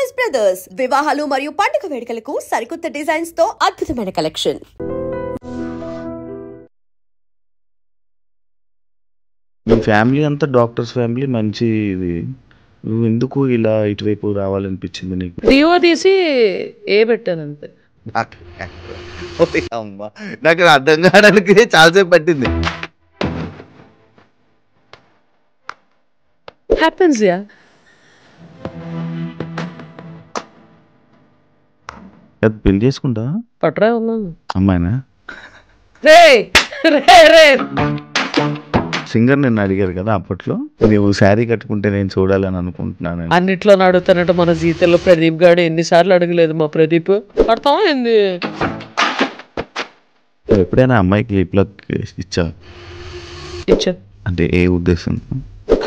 Choice brothers వివాహాలు మరియు పండుగ వేడుకలకు సరికొత్త డిజైన్స్ తో అద్భుతమైన కలెక్షన్. మీ ఫ్యామిలీ అంతా డాక్టర్స్ ఫ్యామిలీ మంచి ఇది. నువ్వు ఎందుకు ఇలా ఇటువైపు రావాలనిపించింది నీకు? డిఓ తీసి ఏ పెట్టాను అంతే. అమ్మా నాకు అర్థం కావడానికి చాలాసేపు పట్టింది. Happens yeah. పెళ్లి చేసుకుంటా పట్రా ఉన్నాను అమ్మాయినా? రే రే రే సింగర్ నిన్ను అడిగారు కదా అప్పట్లో, నువ్వు శారీ కట్టుకుంటే నేను చూడాలని అనుకుంటున్నాను. అన్నిట్లో అడుగుతానంటే మన జీతంలో ప్రదీప్ గారు ఎన్నిసార్లు అడగలేదు మా ప్రదీప్ కడతావా ఏంది? ఎప్పుడైనా అమ్మాయికి లిప్లో ఇచ్చా? ఇచ్చా. అంటే ఏ ఉద్దేశం?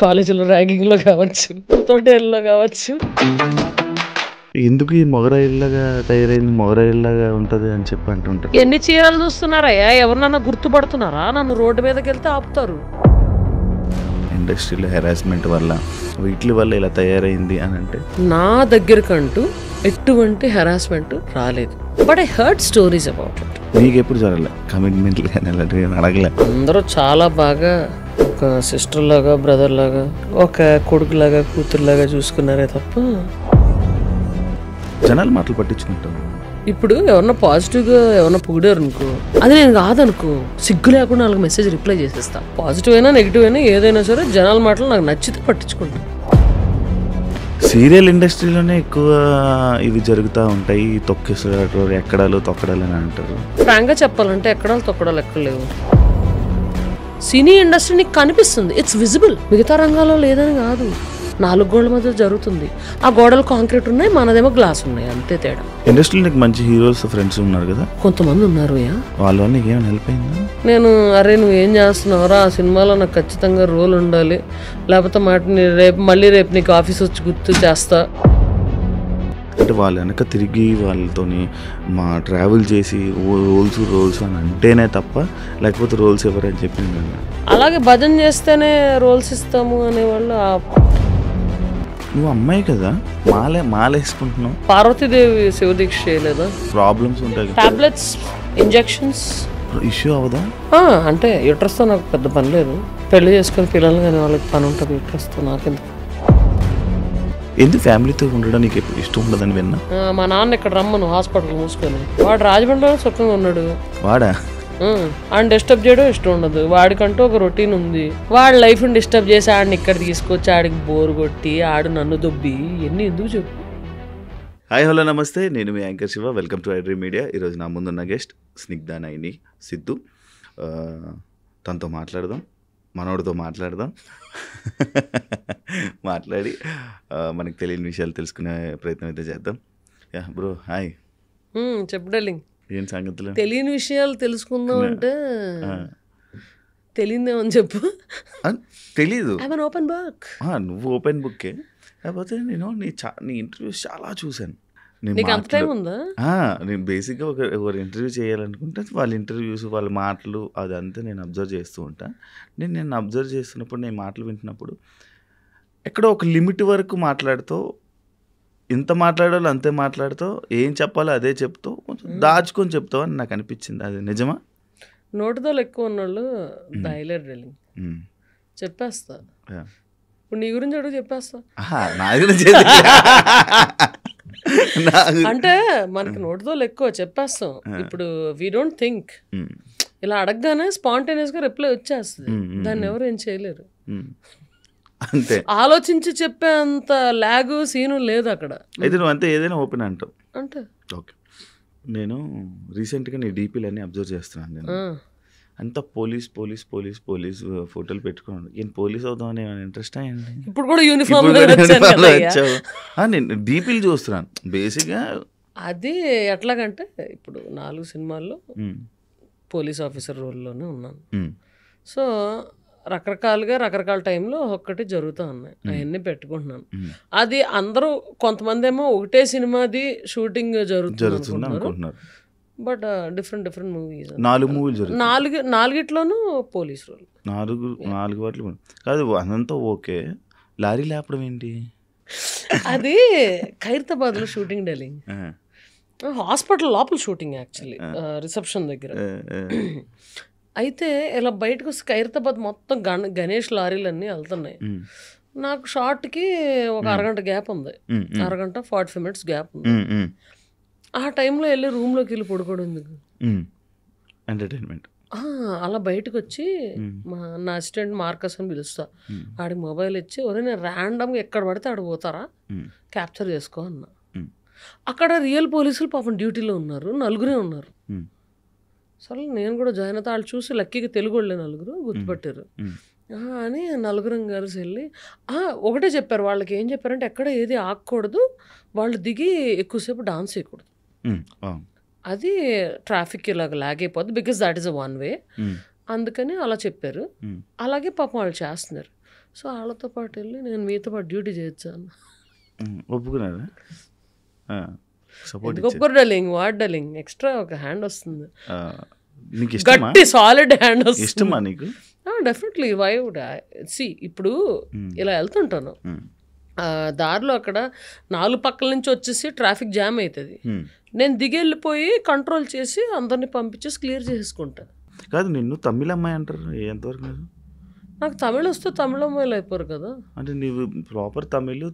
కాలేజీలో ర్యాగింగ్ లో కావచ్చు, తోటేళ్ళలో కావచ్చు. ఎందుకు ఈ మొగరాయిల్లాగా తయారైంది, మొగరాయిల్లాగా ఉంటది అని చెప్పి అంటుంటారు. ఎన్ని చీరలు చూస్తున్నారయ్యా? ఎవరినన్నా గుర్తుపడుతున్నారా? నన్ను రోడ్డు మీదకి వెళ్తే ఆపుతారు. ఇండస్ట్రీలో హెరాస్మెంట్ వల్ల వీటి వల్ల ఇలా తయారైంది అని అంటే, నా దగ్గరకంటూ ఎటువంటి హెరాస్మెంట్ రాలేదు. But I heard stories about it. నీకు ఎప్పుడు జరగలే కమిట్మెంట్ కానీ అడగలే? అందరూ చాలా బాగా ఒక సిస్టర్ లాగా, బ్రదర్ లాగా, ఒక కొడుకు లాగా, కూతురులాగా చూసుకున్నారే తప్ప జనాలు మాటలు పట్టించుకుంటారు. ఇప్పుడు ఎవరన్నా పాజిటివ్గా ఎవరన్నా పొగిడారు అనుకో, అది నేను కాదనుకో, సిగ్గు లేకుండా వాళ్ళకి మెసేజ్ రిప్లై చేసేస్తా. పాజిటివ్ అయినా నెగిటివ్ అయినా ఏదైనా సరే జనాల మాటలు నాకు నచ్చితే పట్టించుకుంటా. సీరియల్ ఇండస్ట్రీలోనే ఎక్కువ ఇవి జరుగుతూ ఉంటాయి, తొక్కేసాడు ఎక్కడాలు తొక్కడాలు అని అంటారు. ఫ్రాంక్గా చెప్పాలంటే ఎక్కడాలు తొక్కడాలు ఎక్కడలేవు. సినీ ఇండస్ట్రీ నీకు కనిపిస్తుంది, ఇట్స్ విజిబుల్. మిగతా రంగాల్లో లేదని కాదు, 4 గోడల మధ్య జరుగుతుంది. ఆ గోడలు కాంక్రీట్ ఉన్నాయి, మనదేమో గ్లాస్ ఉన్నాయి, అంతే తేడా. ఇండస్ట్రీలో నీకు మంచి హీరోస్ ఫ్రెండ్స్ ఉన్నారు కదా? కొంతమంది ఉన్నారు. వాళ్ళ వల్ల నీకు ఏమైనా హెల్ప్ అయిందా? నేను అరే నువ్వు ఏం చేస్తున్నావురా, ఆ సినిమాలో నాకు ఖచ్చితంగా రోల్ ఉండాలి, లేకపోతే మళ్ళీ రేపు నీకు ఆఫీస్ వచ్చి గుర్తు చేస్తా అంటే వాళ్ళు వెనక తిరిగి వాళ్ళతోని మా ట్రావెల్ చేసి రోల్స్ అని అంటేనే తప్ప, లేకపోతే రోల్స్ ఎవరని చెప్పింది. అలాగే భజన చేస్తేనే రోల్స్ ఇస్తాము అనేవాళ్ళు. నువ్వు అమ్మాయి కదా, మాలేసుకుంటున్నావు. పార్వతీదేవి శివదీక్ష చేయలేదా? ప్రాబ్లమ్స్ ఉంటాయి, టాబ్లెట్స్, ఇంజెక్షన్స్. ఇష్యూ అవదా? అంటే యూట్రస్తో నాకు పెద్ద పని లేదు. పెళ్లి చేసుకుని పిల్లలు కానీ వాళ్ళకి పని ఉంటుంది యూట్రస్తో. నాకెందుకు? ఎందుకు ఫ్యామిలీతో ఉండడం నీకు ఎప్పుడు ఇష్టం ఉండదని విన్నా. మా నాన్న ఇక్కడ రమ్మను హాస్పిటల్ మూసుకొని. వాడు రాజమండ్రిలో సుఖంగా ఉన్నాడు. వాడా? ఆయన డిస్టర్బ్ చేయడం ఇష్టం ఉండదు. వాడికంటూ ఒక రొటీన్ ఉంది. వాడి లైఫ్ని డిస్టర్బ్ చేసి ఆడిని ఇక్కడ తీసుకొచ్చి ఆడికి బోరు కొట్టి ఆడు నన్ను దొబ్బి ఎన్ని ఎందుకు చెప్పు. హాయ్ హలో నమస్తే, నేను మీ anchor Shiva. Welcome to iDream media. ఈరోజు నా ముందున్న గెస్ట్ స్నిగ్ధ నైని సిద్ధు. తనతో మాట్లాడదాం, మనోడితో మాట్లాడదాం. మాట్లాడి మనకు తెలియని విషయాలు తెలుసుకునే ప్రయత్నం అయితే చేద్దాం. Yeah bro, hi. చెప్పు డార్లింగ్, ఏం సంగతులు? తెలియని విషయాలు తెలుసుకుందాం అంటే తెలియదేమని చెప్పు. తెలీదు, ఓపెన్ బుక్. నువ్వు ఓపెన్ బుక్కే. కాకపోతే నేను నీ ఇంటర్వ్యూస్ చాలా చూశాను. నీకు అంత టైం ఉందా? నేను బేసిక్గా ఒకరు ఇంటర్వ్యూ చేయాలనుకుంటే వాళ్ళ ఇంటర్వ్యూస్, వాళ్ళ మాటలు అదంతా నేను అబ్జర్వ్ చేస్తూ ఉంటాను. నేను అబ్జర్వ్ చేస్తున్నప్పుడు, నేను మాటలు వింటున్నప్పుడు ఎక్కడో ఒక లిమిట్ వరకు మాట్లాడుతూ, ఎంత మాట్లాడాలో అంతే మాట్లాడుతూ, ఏం చెప్పాలో అదే చెప్తూ, కొంచెం దాచుకొని చెప్తావు అని నాకు అనిపించింది. అది నిజమా? నోటితో ఎక్కువ ఉన్నోళ్ళు దాయలేరు డార్లింగ్. చెప్పేస్తా. ఇప్పుడు నీ గురించి అడుగు, చెప్పేస్తా. నా గురించి అంటే మనకి నోటితో ఎక్కువ చెప్పేస్తాం. ఇప్పుడు వీ డోంట్ థింక్, ఇలా అడగగానే స్పాంటేనియస్ గా రిప్లై వచ్చేస్తుంది. దాన్ని ఎవరు ఏం చేయలేరు. అంతే, ఆలోచించి చెప్పే అంత లాగు సీను లేదు అక్కడ. అయితే నువ్వు అంతే ఏదైనా ఓపెన్ అంటావు అంటే. ఓకే, నేను రీసెంట్గా నీ డీపీలన్నీ అబ్జర్వ్ చేస్తున్నాను. నేను అంతా పోలీస్ ఫోటోలు పెట్టుకున్నాను. నేను పోలీస్ అవుదామని ఏమైనా ఇంట్రెస్ట్ అయ్యండి? ఇప్పుడు కూడా యూనిఫామ్ వచ్చావు. నేను డీపీలు చూస్తున్నాను బేసిక్గా. అది ఎట్లాగంటే ఇప్పుడు 4 సినిమాల్లో పోలీస్ ఆఫీసర్ రోల్లోనే ఉన్నాను. సో రకరకాలుగా రకరకాల టైంలో ఒక్కటి జరుగుతూ ఉన్నాయి, అవన్నీ పెట్టుకుంటున్నాను. అది అందరూ కొంతమంది ఏమో ఒకటే సినిమాది షూటింగ్ జరుగుతుంది అనుకుంటున్నారు. But different movies. 4 మూవీలు జరుగుతాయి, 4 పోలీస్ రోల్. 4 వాటిలో కాదు. అదంతా ఓకే. లారీ లేపడం ఏంటి? అది ఖైరతాబాద్లో షూటింగ్ డార్లింగ్. హాస్పిటల్ లోపల షూటింగ్ యాక్చువల్లీ, రిసెప్షన్ దగ్గర. అయితే ఇలా బయటకు వస్తే ఖైరతాబాద్ మొత్తం గణేష్ లారీలు అన్నీ వెళ్తున్నాయి. నాకు షార్ట్కి ఒక అరగంట గ్యాప్ ఉంది, అరగంట 45 minutes గ్యాప్ ఉంది. ఆ టైంలో వెళ్ళి రూమ్లోకి వెళ్ళి పడుకోవడం ఎందుకు, ఎంటర్టైన్మెంట్. అలా బయటకు వచ్చి నా అసిస్టెంట్ మార్కస్ అని పిలుస్తా, ఆడికి మొబైల్ ఇచ్చి ఒరే నేను ర్యాండమ్గా ఎక్కడ పడితే ఆడ పోతారా క్యాప్చర్ చేసుకో అన్నా. అక్కడ రియల్ పోలీసులు పాపం డ్యూటీలో ఉన్నారు, 4 ఉన్నారు. సరే నేను కూడా జాయిన్ అవుతా, వాళ్ళు చూసి లక్కీగా తెలుగు వాళ్ళే 4 గుర్తుపట్టారు అని 4 కలిసి వెళ్ళి ఒకటే చెప్పారు. వాళ్ళకి ఏం చెప్పారంటే ఎక్కడ ఏది ఆగకూడదు, వాళ్ళు దిగి ఎక్కువసేపు డాన్స్ చేయకూడదు, అది ట్రాఫిక్ ఇలాగ లాగ్ అయిపోద్ది, because that is a 1 way. అందుకని అలా చెప్పారు. అలాగే పాపం వాళ్ళు చేస్తున్నారు. సో వాళ్ళతో పాటు వెళ్ళి నేను మీతో పాటు డ్యూటీ చేయొచ్చాను. ఒప్పుకున్నారా? ఒప్పుకోరు డార్లింగ్, వాట్ డార్లింగ్, ఎక్స్ట్రా ఒక హ్యాండ్ వస్తుంది, నీకు గట్టి సాలిడ్ హ్యాండ్ వస్తుంది. ఇష్టమా నీకు? Definitely. Why would I see, ఇప్పుడు ఇలా వెళ్తుంటాను దారిలో, అక్కడ 4 పక్కల నుంచి వచ్చేసి ట్రాఫిక్ జామ్ అవుతుంది, నేను దిగి వెళ్ళిపోయి కంట్రోల్ చేసి అందరిని పంపించేసి క్లియర్ చేసుకుంటా. కాదు, నిన్ను తమిళ అమ్మాయి అంటారు, ఎంతవరకు? నాకు తమిళ వస్తే తమిళ అమ్మాయిలు అయిపోరు కదా. అంటే నీవు ప్రాపర్ తమిళ్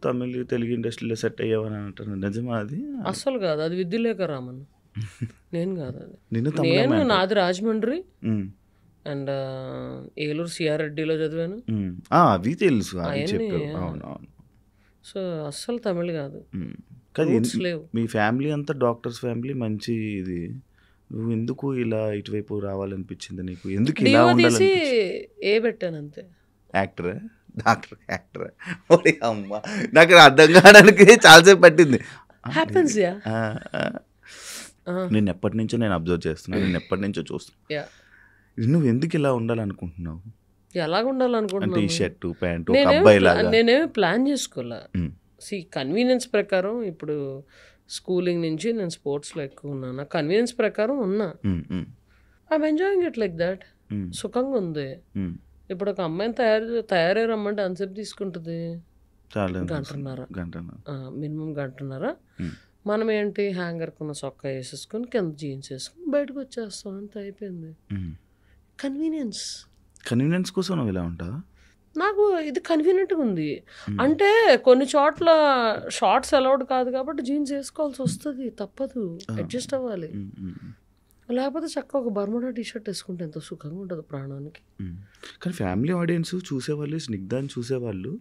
తెలుగు ఇండస్ట్రీలో సెట్ అయ్యావని అంటారు, నిజమా? అది అస్సలు కాదు, అది విద్యులేఖ రామన్, నేను కాదు అది. నేను నాది రాజమండ్రి అండ్ ఏలూరు సిఆర్రెడ్డిలో చదివాను, అవి తెలుసు. సో అస్సలు తమిళ్ కాదు. మీ ఫ్యామిలీ అంతా డాక్టర్స్ ఫ్యామిలీ, మంచి ఇది. నువ్వు ఎందుకు ఇలా ఇటువైపు రావాలనిపించింది నీకు? ఎందుకు ఇలా ఉండాలి? ఏ పెట్టాను అంతే. యాక్టరా, డాక్టర్, యాక్టరా? అమ్మ, నాకు అర్థం కావడానికి చాలాసేపు పట్టింది. నేను ఎప్పటి నుంచో నేను అబ్జర్వ్ చేస్తున్నాను, నేను ఎప్పటి నుంచో చూస్తున్నా. నువ్వు ఎందుకు ఇలా ఉండాలనుకుంటున్నావు? ఎలాగ ఉండాలనుకుంటున్నావు? టీ షర్టు ప్యాంటు అబ్బాయి లాగా. నేనేమి ప్లాన్ చేసుకోలే. సి కన్వీనియన్స్ ప్రకారం ఇప్పుడు స్కూలింగ్ నుంచి నేను స్పోర్ట్స్లో ఎక్కువ ఉన్నాను, నా కన్వీనియన్స్ ప్రకారం ఉన్నా. I'm enjoying it like that. సుఖంగా ఉంది. ఇప్పుడు ఒక అమ్మాయిని తయారై రమ్మంటే ఎంతసేపు తీసుకుంటుంది? గంటన్నర, మినిమం గంటన్నర. మనం ఏంటి, హ్యాంగర్ కొన్న సొక్కా వేసేసుకొని కింద జీన్స్ వేసుకొని బయటకు వచ్చేస్తాం, అంత అయిపోయింది. కన్వీనియన్స్ కోసం నువ్వు ఇలా ఉంటావా? నాకు ఇది కన్వీనియంట్గా ఉంది. అంటే కొన్ని చోట్ల షార్ట్స్ అలౌడ్ కాదు కాబట్టి జీన్స్ వేసుకోవాల్సి వస్తుంది, తప్పదు, అడ్జస్ట్ అవ్వాలి. లేకపోతే చక్కగా ఒక బర్ముడా టీషర్ట్ వేసుకుంటే ఎంత సుఖంగా ఉంటుంది ప్రాణానికి. కానీ ఫ్యామిలీ ఆడియన్స్ చూసేవాళ్ళు, స్నిగ్ధాన్ని చూసేవాళ్ళు,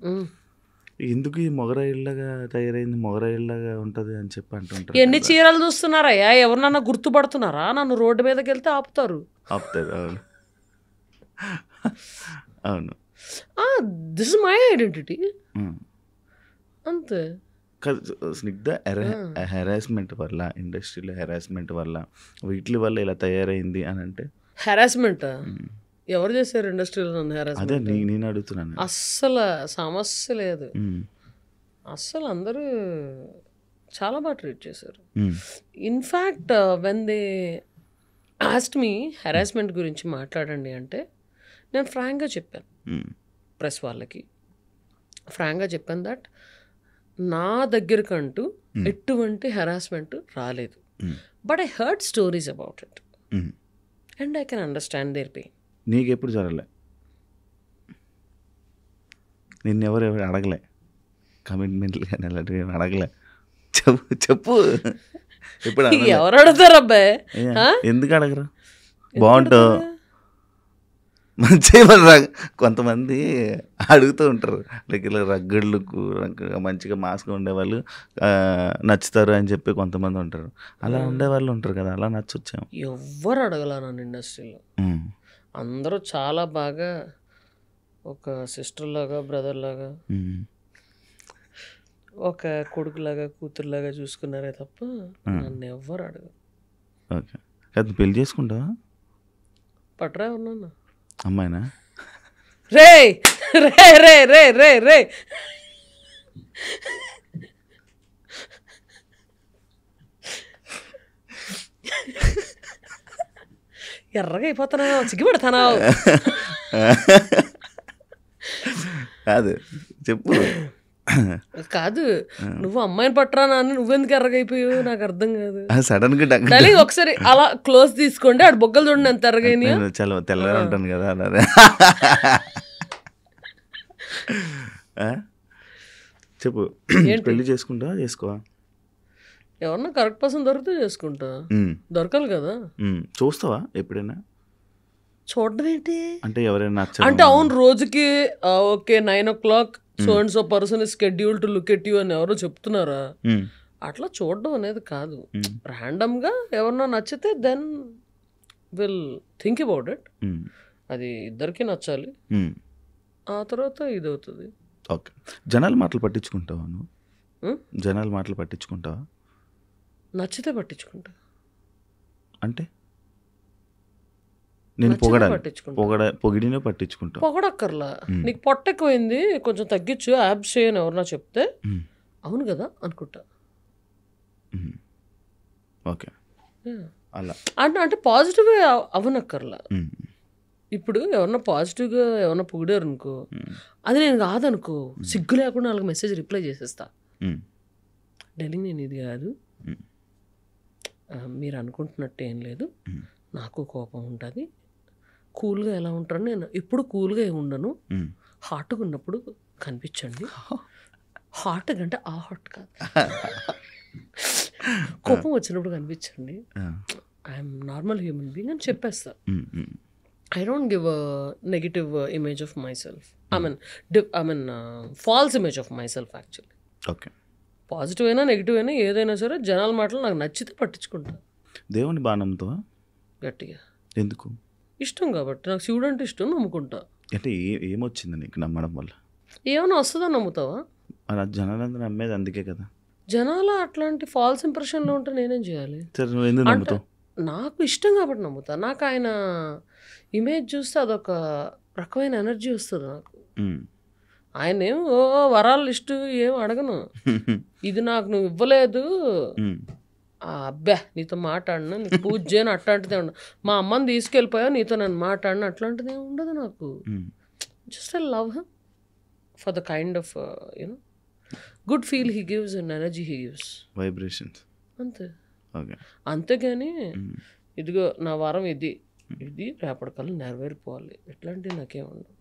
ఎందుకు ఈ మొగరాయిల్లాగా తయారైంది, మొగరాయిల్లాగా ఉంటుంది అని చెప్పి అంటుంటారు. ఎన్ని చీరలు చూస్తున్నారయ్యా, ఎవరినన్నా గుర్తుపడుతున్నారా? నన్ను రోడ్డు మీదకి వెళ్తే ఆపుతారు. అవును అవును. దిస్ ఇస్ మై ఐడెంటిటీ అంతే. స్నిగ్ధ హెరాస్మెంట్ వల్ల, ఇండస్ట్రీలో హెరాస్మెంట్ వల్ల, వీటి వల్ల ఇలా తయారైంది అని అంటే, హెరాస్మెంట్ ఎవరు చేశారు ఇండస్ట్రీలో నన్ను హెరాస్మెంట్? అదే నేను అడుగుతున్నాను. అస్సలు సమస్య లేదు, అస్సలు అందరూ చాలా బాగా ట్రీట్ చేశారు. In fact when they asked me harassment గురించి మాట్లాడండి అంటే నేను ఫ్రాంక్గా చెప్పాను, ప్రెస్ వాళ్ళకి ఫ్రాంక్గా చెప్పాను దట్ నా దగ్గరకంటూ ఎటువంటి హెరాస్మెంట్ రాలేదు, but I heard stories about it and I can understand their pain. నీకు ఎప్పుడు జరగలే? నిన్నెవరు అడగలే కమిట్మెంట్లు కానీ అలాంటివి అడగలే? చెప్పు ఇప్పుడు ఎవరు అడుగుతారు అబ్బాయి? ఎందుకు అడగరు? బాగుంటావు మంచిగా. కొంతమంది అడుగుతూ ఉంటారు, లైక్ ఇలా రగ్గడ్లు మంచిగా మాస్గా ఉండేవాళ్ళు నచ్చుతారు అని చెప్పి కొంతమంది ఉంటారు, అలా ఉండేవాళ్ళు ఉంటారు కదా, అలా నచ్చొచ్చాము. ఎవ్వరు అడగల నన్ను ఇండస్ట్రీలో, అందరూ చాలా బాగా ఒక సిస్టర్ లాగా, బ్రదర్ లాగా, ఒక కొడుకులాగా, కూతురులాగా చూసుకున్నారే తప్ప నన్ను ఎవ్వరు అడగరు. ఓకే, అది పెళ్లి చేసుకుంటావా? పట్రా ఉన్నా అమ్మాయినా? రే రే రే రే రే రే ఎర్రగా అయిపోతున్నావు, సిగ్గుపడతానావు. కాదు చెప్పు. కాదు, నువ్వు అమ్మాయిని పట్టరా అని నువ్వెందుకు ఎర్రగైపోయావు నాకు అర్థం కాదు. సడన్ గా డార్లింగ్ ఒకసారి అలా క్లోజ్ తీసుకోండి, ఆడు బొగ్గలు చూడండి ఎంత ఎర్రగైనా. చాలా తెల్లగా ఉంటాను కదా అన్నది. చెప్పు, పెళ్లి చేసుకుంటా చేసుకోవా? ఎవరన్నా కరెక్ట్ పర్సన్ దొరికితే చేసుకుంటా, దొరకాలి కదా. చూస్తావా ఎప్పుడైనా? చూడడం ఏంటి అంటే ఎవరైనా అంటే అవును రోజుకి okay 9 o'clock so and so person is schedule to look at you అని ఎవరో చెప్తున్నారా? అట్లా చూడడం అనేది కాదు. ర్యాండమ్ గా ఎవరన్నా నచ్చితే then will think about it. అది ఇద్దరికి నచ్చాలి, ఆ తర్వాత ఇది అవుతుంది. ఓకే. జనాల మాటలు పట్టించుకుంటావా నువ్వు? జనాల మాటలు పట్టించుకుంటావా? నచ్చితే పట్టించుకుంటా. అంటే నేను పొగిడినే పట్టించుకుంటా. పొగడక్కర్లా, నీకు పొట్ట ఎక్కువైంది కొంచెం తగ్గించు యాబ్స్ చేయని ఎవరన్నా చెప్తే అవును కదా అనుకుంటా. ఓకే. అలా అంటే పాజిటివ్గా అవనక్కర్లా. ఇప్పుడు ఎవరన్నా పాజిటివ్గా ఎవరన్నా పొగిడారు అనుకో, అది నేను కాదనుకో, సిగ్గు లేకుండా వాళ్ళకి మెసేజ్ రిప్లై చేసేస్తా. డార్లింగ్ నేను ఇది కాదు, మీరు అనుకుంటున్నట్టు ఏం లేదు, నాకు కోపం ఉంటుంది, కూల్గా ఎలా ఉంటాను నేను ఎప్పుడు కూల్గా ఏమి ఉండను, హాట్గా ఉన్నప్పుడు కనిపించండి. హాట్ అంటే ఆ హాట్ కాదు, కోపం వచ్చినప్పుడు కనిపించండి, ఐఎమ్ నార్మల్ హ్యూమన్ బీయింగ్ అని చెప్పేస్తా. I don't give a negative image of myself, I mean false image of myself actually. Okay. Positive అయినా నెగిటివ్ అయినా ఏదైనా సరే జనాల మాటలు నాకు నచ్చితే పట్టించుకుంటా. దేవుని బాగా నమ్ముతావా? గట్టిగా. ఎందుకు? ఇష్టం కాబట్టి, నాకు శివుడు అంటే ఇష్టం, నమ్ముకుంటా. అంటే ఏమొచ్చింది నీకు నమ్మడం వల్ల? ఏమైనా వస్తుందని నమ్ముతావా? అలా జనాలందరూ నమ్మేది అందుకే కదా. జనాలు అట్లాంటి ఫాల్స్ ఇంప్రెషన్లో ఉంటే నేనేం చేయాలి? నువ్వు ఎందుకు నమ్ముతావు? నాకు ఇష్టం కాబట్టి నమ్ముతా. నాకు ఆయన ఇమేజ్ చూస్తే అదొక రకమైన ఎనర్జీ వస్తుంది నాకు. ఆయన ఏం వరాలు లిస్టు ఏం అడగను, ఇది నాకు నువ్వు ఇవ్వలేదు, అబ్బా నీతో మాట్లాడినా, నీకు పూజ చేయను అట్లాంటిదే ఉండదు, మా అమ్మని తీసుకెళ్ళిపోయా నీతో నన్ను మాట్లాడిన అట్లాంటిది ఏమి ఉండదు నాకు. Just I love him for the kind of you know good feel he gives and energy he gives, vibrations అంతే. ఓకే. అంతేగాని ఇదిగో నా వరం ఇది రేపటికల్లా నెరవేరిపోవాలి ఇట్లాంటివి నాకేం ఉండదు.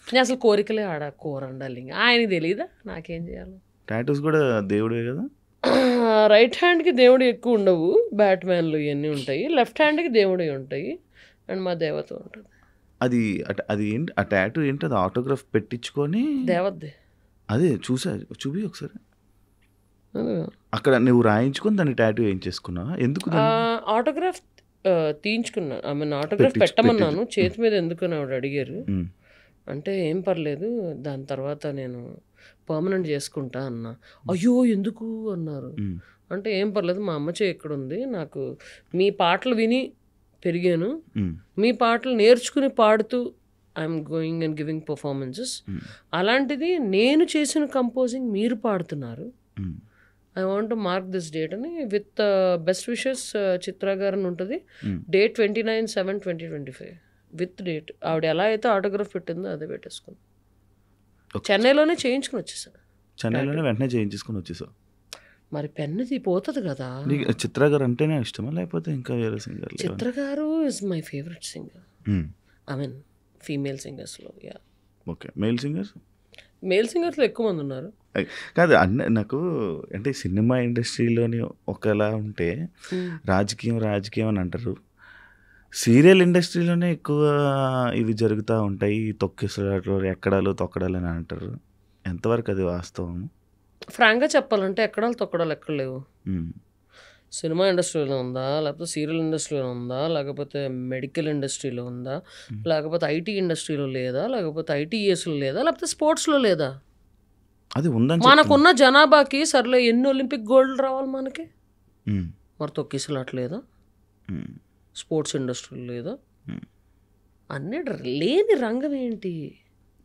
నేను అసలు కోరికలే కోరండాలి, ఆయనకి తెలీదా నాకేం చేయాలి. టాటూస్ కూడా దేవుడే కదా. రైట్ హ్యాండ్కి దేవుడు ఎక్కువ ఉండవు, బ్యాట్మ్యాన్లు ఇవన్నీ ఉంటాయి, లెఫ్ట్ హ్యాండ్కి దేవుడు ఉంటాయి, అండ్ మా దేవత ఉంటుంది. అది ఏంటి ఆ టాటూ ఏంటి? అది ఆటోగ్రాఫ్ పెట్టించుకొని దేవతది. అదే చూపి ఒకసారి. అక్కడ నువ్వు రాయించుకొని దాన్ని టాటూ ఏం చేసుకున్నావా? ఎందుకు ఆటోగ్రాఫ్ తీయించుకున్నాను, ఐ మీన్ ఆటోగ్రాఫ్ పెట్టమన్నాను, చేతి మీద ఎందుకు ఆవిడ అడిగారు. అంటే ఏం పర్లేదు దాని తర్వాత నేను పర్మనెంట్ చేసుకుంటా అన్నా. అయ్యో ఎందుకు అన్నారు. అంటే ఏం పర్లేదు మా అమ్మ చేయి ఎక్కడ ఉంది, నాకు మీ పాటలు విని పెరిగాను, మీ పాటలు నేర్చుకుని పాడుతూ I'm going and giving performances, అలాంటిది నేను చేసిన కంపోజింగ్ మీరు పాడుతున్నారు, I want to mark this date అని విత్ బెస్ట్ విషెస్ చిత్ర గారు అని ఉంటుంది, డేట్ 29/7/2025 విత్ డేట్. ఆవిడ ఎలా అయితే ఆటోగ్రాఫ్ పెట్టిందో అదే పెట్టేసుకున్నాను. చెన్నైలోనే చేయించుకుని వచ్చేసాను. చెన్నైలోనే వెంటనే చేయించుకుని వచ్చేసావు. మరి పెన్నది పోతుంది కదా. చిత్ర గారు అంటేనే ఇష్టమా లేకపోతే ఇంకా వేరే సింగర్? చిత్ర గారు is my favourite singer, I mean female సింగర్స్లో. యా. ఓకే. మేల్ సింగర్స్లో ఎక్కువ మంది ఉన్నారు. కాదు నాకు అంటే సినిమా ఇండస్ట్రీలోని ఒకలా ఉంటే రాజకీయం అని అంటారు, సీరియల్ ఇండస్ట్రీలోనే ఎక్కువ ఇవి జరుగుతూ ఉంటాయి, తొక్కిసలాట్లు ఎక్కడాలు తొక్కడాలు అని అంటారు. ఎంతవరకు అది వాస్తవం? ఫ్రాంక్గా చెప్పాలంటే ఎక్కడాలు తొక్కడాలు ఎక్కడ లేవు. సినిమా ఇండస్ట్రీలో ఉందా, లేకపోతే సీరియల్ ఇండస్ట్రీలో ఉందా, లేకపోతే మెడికల్ ఇండస్ట్రీలో ఉందా, లేకపోతే ఐటీ ఇండస్ట్రీలో లేదా, లేకపోతే ఐటీఎస్లో లేదా, లేకపోతే స్పోర్ట్స్లో లేదా? అది ఉందని మనకున్న జనాభాకి సర్లే ఎన్ని ఒలింపిక్ గోల్డ్ రావాలి మనకి, మరి తొక్కిసలాట్లేదా, స్పోర్ట్స్ ఇండస్ట్రీ లేదా, అన్నీ లేని రంగం ఏంటి?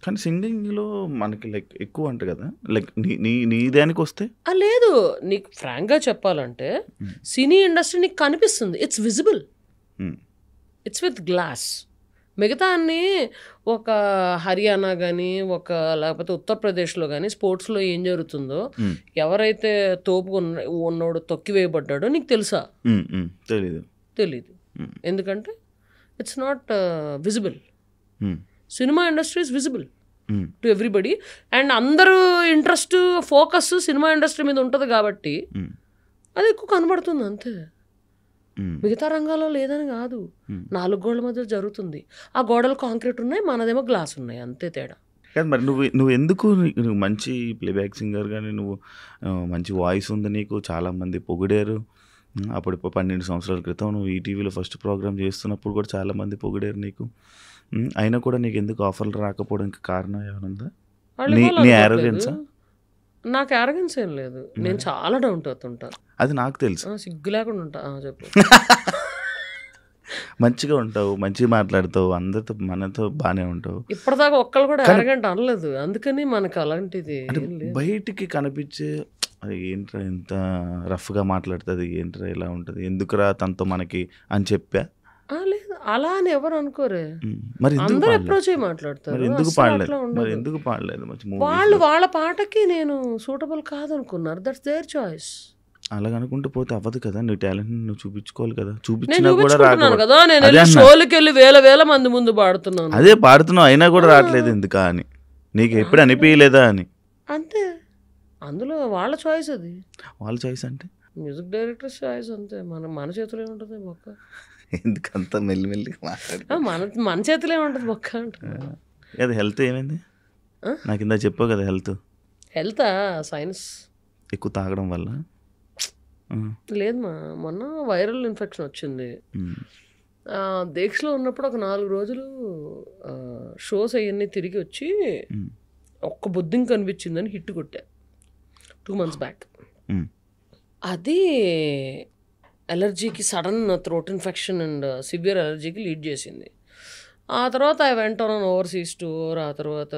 కానీ సింగింగ్లో మనకి లైక్ ఎక్కువ అంట కదా, లైక్ నీ దానికి వస్తే లేదు. నీకు ఫ్రాంక్గా చెప్పాలంటే సినీ ఇండస్ట్రీ నీకు కనిపిస్తుంది, it's visible, it's with glass. మిగతా అన్నీ ఒక హర్యానా కానీ లేకపోతే ఉత్తరప్రదేశ్లో కానీ స్పోర్ట్స్లో ఏం జరుగుతుందో ఎవరైతే తోపు ఉన్నోడు తొక్కివేయబడ్డాడో నీకు తెలుసా? తెలీదు. ఎందుకంటే it's not visible. Cinema industry is visible to everybody and అందరూ ఇంట్రెస్ట్ ఫోకస్ సినిమా ఇండస్ట్రీ మీద ఉంటుంది కాబట్టి అది ఎక్కువ కనబడుతుంది అంతే. మిగతా రంగాల్లో లేదని కాదు, 4 గోడల మధ్య జరుగుతుంది. ఆ గోడలు కాంక్రీట్ ఉన్నాయి, మనదేమో గ్లాస్ ఉన్నాయి, అంతే తేడా. కానీ మరి నువ్వు ఎందుకు నువ్వు మంచి ప్లేబ్యాక్ సింగర్ కానీ నువ్వు మంచి వాయిస్ ఉంది నీకు, చాలామంది పొగిడారు. అప్పుడు 12 సంవత్సరాల క్రితం నువ్వు ఈటీవీలో ఫస్ట్ ప్రోగ్రామ్ చేస్తున్నప్పుడు కూడా చాలామంది పొగిడారు నీకు. అయినా కూడా నీకు ఎందుకు ఆఫర్లు రాకపోవడానికి కారణం ఏమన్నా? నీ యారోగెన్సా? నాకు యారోగెన్స్ ఏం లేదు, నేను చాలా డౌన్ టు ఎర్త్ ఉంటాను. అది నాకు తెలుసు. సిగ్గు లేకుండా ఉంటా. చెప్పు. మంచిగా ఉంటావు, మంచిగా మాట్లాడతావు, అందరితో మనతో బాగానే ఉంటావు. ఇప్పటిదాకా ఒక్కళ్ళు కూడా యారోగెంట్ అనలేదు, అందుకని మనకు అలాంటిది బయటికి కనిపించే అది ఏంట్రా ఇంత రఫ్గా మాట్లాడుతుంది, ఏంట్రా ఇలా ఉంటుంది, ఎందుకురా తనతో మనకి అని చెప్పా. లేదు అలా అని ఎవరు అనుకోరే, మరి అందరూ అప్రోచ్ అయ్యి మాట్లాడతారు. ఎందుకు పాడలేదు? వాళ్ళ పాటకి నేను సూటబుల్ కాదనుకున్నారు, దట్స్ దేర్ చాయిస్. అలాగ అనుకుంటూ పోతే అవ్వదు కదా, నీ టాలెంట్ నువ్వు చూపించుకోవాలి కదా. చూపించుకుంటున్నాను కదా, నేను షోలకి వెళ్ళి వేల మంది ముందు పాడుతున్నాను. అదే పాడుతున్నావు, అయినా కూడా రావట్లేదు ఎందుకా అని నీకు ఎప్పుడు అనిపించలేదా అని? అంతే, అందులో వాళ్ళ చాయిస్. అది వాళ్ళ చాయిస్ అంటే మ్యూజిక్ డైరెక్టర్ చాయిస్ అంతే. మన చేతిలో ఉంటుంది బొక్క. ఎందుకంత మెల్లిమెల్లి మాట్లాడు, మన చేతిలో ఉంటుంది బొక్క అంటే. అది హెల్త్ ఏమైంది? నాకు ఇందా చెప్పావు కదా హెల్త్ సైన్స్ ఎక్కువ తాగడం వల్ల. లేదు మొన్న వైరల్ ఇన్ఫెక్షన్ వచ్చింది. దీక్షలో ఉన్నప్పుడు ఒక 4 రోజులు షోస్ అవన్నీ తిరిగి వచ్చి ఒక్క బొద్దింక కనిపించిందని హిట్ కొట్టా 2 months బ్యాక్. అది అలర్జీకి, sudden throat infection and severe అలర్జీకి లీడ్ చేసింది. ఆ తర్వాత I went on overseas tour. ఆ తర్వాత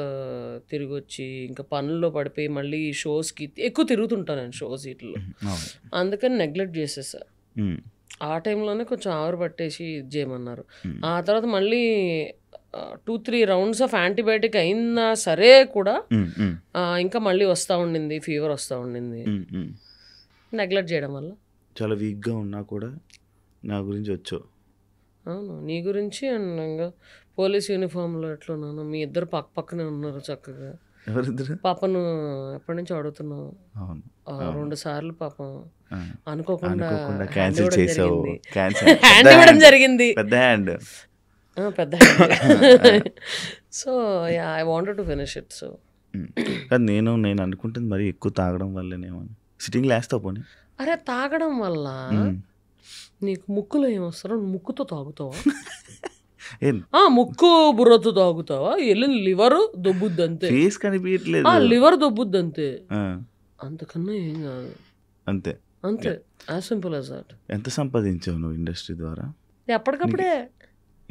తిరిగి వచ్చి ఇంకా పనుల్లో పడిపోయి మళ్ళీ షోస్కి ఎక్కువ తిరుగుతుంటాను నేను షోస్ వీటిలో, అందుకని నెగ్లెక్ట్ చేసేసా. ఆ టైంలోనే కొంచెం ఆవిరి పట్టేసి ఇది చేయమన్నారు. ఆ తర్వాత మళ్ళీ 2-3 rounds ఆఫ్ యాంటీబయాటిక్ అయినా సరే కూడా ఇంకా మళ్ళీ వస్తూ ఉండింది, ఫీవర్ వస్తూ ఉండింది. నెగ్లెక్ట్ చేయడం వల్ల చాలా వీక్గా ఉన్నా కూడా నా గురించి వచ్చావు. అవును, నీ గురించి. అండ్ ఇంకా పోలీస్ యూనిఫామ్లో ఎట్లున్నాను, మీ ఇద్దరు పక్కనే ఉన్నారు చక్కగా. ఎవరిద్దరు? పాపను ఎప్పటి నుంచి అడుగుతున్నావు? 2 సార్లు పాపం అనుకోకుండా క్యాన్సిల్ చేసావు. హ్యాండ్ ఇవ్వడం జరిగింది, పెద్ద hand. So I wanted to finish it. So కానీ నేను అనుకుంటుంది మరి ఎక్కువ తాగడం వల్లనేమో. సిట్టింగ్ లేస్తావు పోనీ? అరే తాగడం వల్ల నీకు ముక్కులో ఏమొస్తారో, ముక్కుతో తాగుతావా? ముక్కు బుర్రతో తాగుతావా? వెళ్ళిన లివర్ దొబ్బుద్ది అంతే. ఫేస్ కనిపించట్లేదు, లివర్ దొబ్బుద్ది అంతే, అంతకన్నా ఏం కాదు. అంతే అంతే, యాజ్ సింపుల్ యాజ్ దట్. ఎంత సంపాదించావు నువ్వు ఇండస్ట్రీ ద్వారా? ఎప్పటికప్పుడే.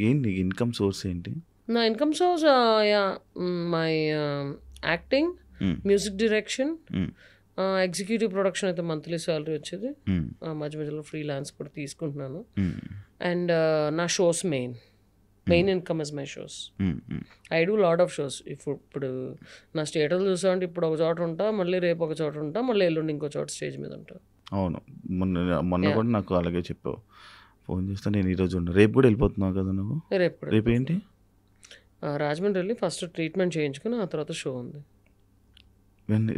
ఏంటి ఇన్కమ్ సోర్స్ ఏంటి? నా income source my acting, music direction, executive production అయితే మంత్లీ శాలరీ వచ్చేది. మధ్య మధ్యలో ఫ్రీలాన్స్ కూడా తీసుకుంటున్నాను. అండ్ నా shows main income is my shows. I do lot of shows. ఇప్పుడు నా స్టేటస్ చూసామంటే ఇప్పుడు ఒక చోట ఉంటా, మళ్ళీ రేపు ఒక చోట ఉంటా, మళ్ళీ ఎల్లుండి ఇంకో చోట స్టేజ్ మీద ఉంటా. అవును, మొన్న కూడా నాకు అలాగే చెప్పావు. ఫోన్ చేస్తా, నేను ఈరోజు ఉన్నా, రేపు కూడా వెళ్ళిపోతున్నావు కదా నువ్వు? రేపు ఏంటి? రాజమండ్రి వెళ్ళి ఫస్ట్ ట్రీట్మెంట్ చేయించుకుని ఆ తర్వాత షో ఉంది.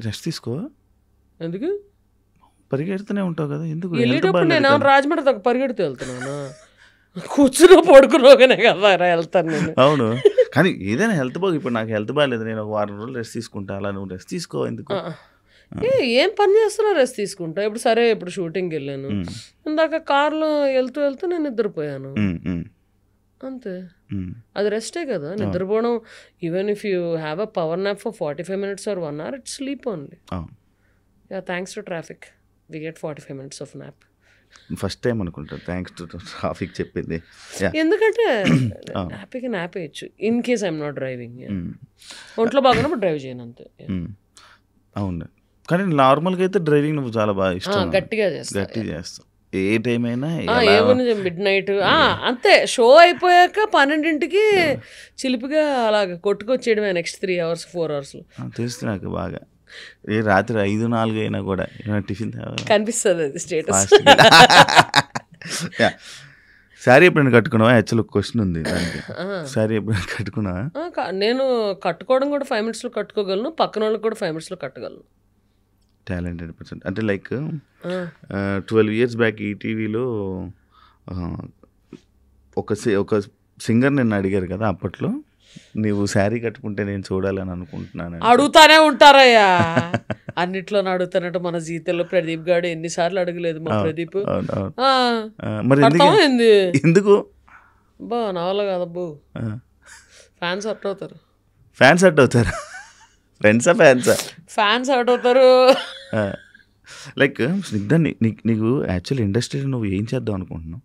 రెస్ట్ తీసుకో. ఎందుకు? పరిగెడుతూనే ఉంటావు కదా, ఎందుకు? వెళ్ళేటప్పుడు నేను రాజమండ్రి దాకా పరిగెడుతూ వెళ్తున్నాను, కూర్చున్నా పడుకున్నాగానే కదా వెళ్తాను నేను. అవును, కానీ ఏదైనా హెల్త్ బాగు. ఇప్పుడు నాకు హెల్త్ బాగాలేదు, నేను ఒక 1 వారం రోజులు రెస్ట్ తీసుకుంటా. అలా నువ్వు రెస్ట్ తీసుకో. ఎందుకు? ఏం పని చేస్తున్నా రెస్ట్ తీసుకుంటా. ఇప్పుడు సరే, ఇప్పుడు షూటింగ్కి వెళ్ళాను, ఇందాక కార్లో వెళ్తూ నేను నిద్రపోయాను అంతే. అది రెస్టే కదా, నిద్రపోవడం. Even if you have a power nap for 45 minutes or 1 hour, it's sleep only. Thanks to traffic we get 45 minutes of nap. First time అనుకుంటా థ్యాంక్స్ టు ట్రాఫిక్ చెప్పింది. ఎందుకంటే హ్యాపీగా నాప్ వేయచ్చు in case I'm not driving. ఒంట్లో బాగున్నప్పుడు drive చేయను అంతే. అవును, కానీ నార్మల్గా అయితే డ్రైవింగ్ నువ్వు చాలా బాగా ఇష్టం, గట్టిగా చేస్తావు. ఏ టైం అయినా ఏముంది మిడ్ నైట్ అంతే. షో అయిపోయాక 12ంటికి చిలిపిగా అలాగ కొట్టుకొచ్చేయడమే నెక్స్ట్ 3 hours 4 hours తెలుసు నాకు బాగా. ఏ రాత్రి 5-4 అయినా కూడా టిఫిన్ కనిపిస్తుంది అది స్టేటస్. శారీ ఎప్పుడైనా కట్టుకున్నావా? యాక్చువల్ క్వశ్చన్ ఉంది దానికి. శారీ ఎప్పుడైనా కట్టుకున్నావా? నేను కట్టుకోవడం కూడా 5 minutes కట్టుకోగలను, పక్కన వాళ్ళకి కూడా 5 minutes కట్టగలను. Talented person. అంటే లైక్ 12 years బ్యాక్ ఈటీవీలో ఒక సింగర్ నిన్ను అడిగారు కదా, అప్పట్లో నీవు శారీ కట్టుకుంటే నేను చూడాలని అనుకుంటున్నాను. అడుగుతానే ఉంటారయ్యా, అన్నిట్లో అడుగుతానంటే. మన జీవితంలో ప్రదీప్ గారు ఎన్నిసార్లు అడగలేదు మా ప్రదీప్. మరి ఎందుకు బా నా వల్ల కాదబ్బు. ఫ్యాన్స్ హర్ట్ అవుతారు. ఫ్యాన్స్ హర్ట్ అవుతారా? ఫ్యాన్స్ హర్ట్ అవుతారు. లైక్ స్నిగ్ధ, నీకు యాక్చువల్ ఇండస్ట్రీలో నువ్వు ఏం చేద్దాం అనుకుంటున్నావు?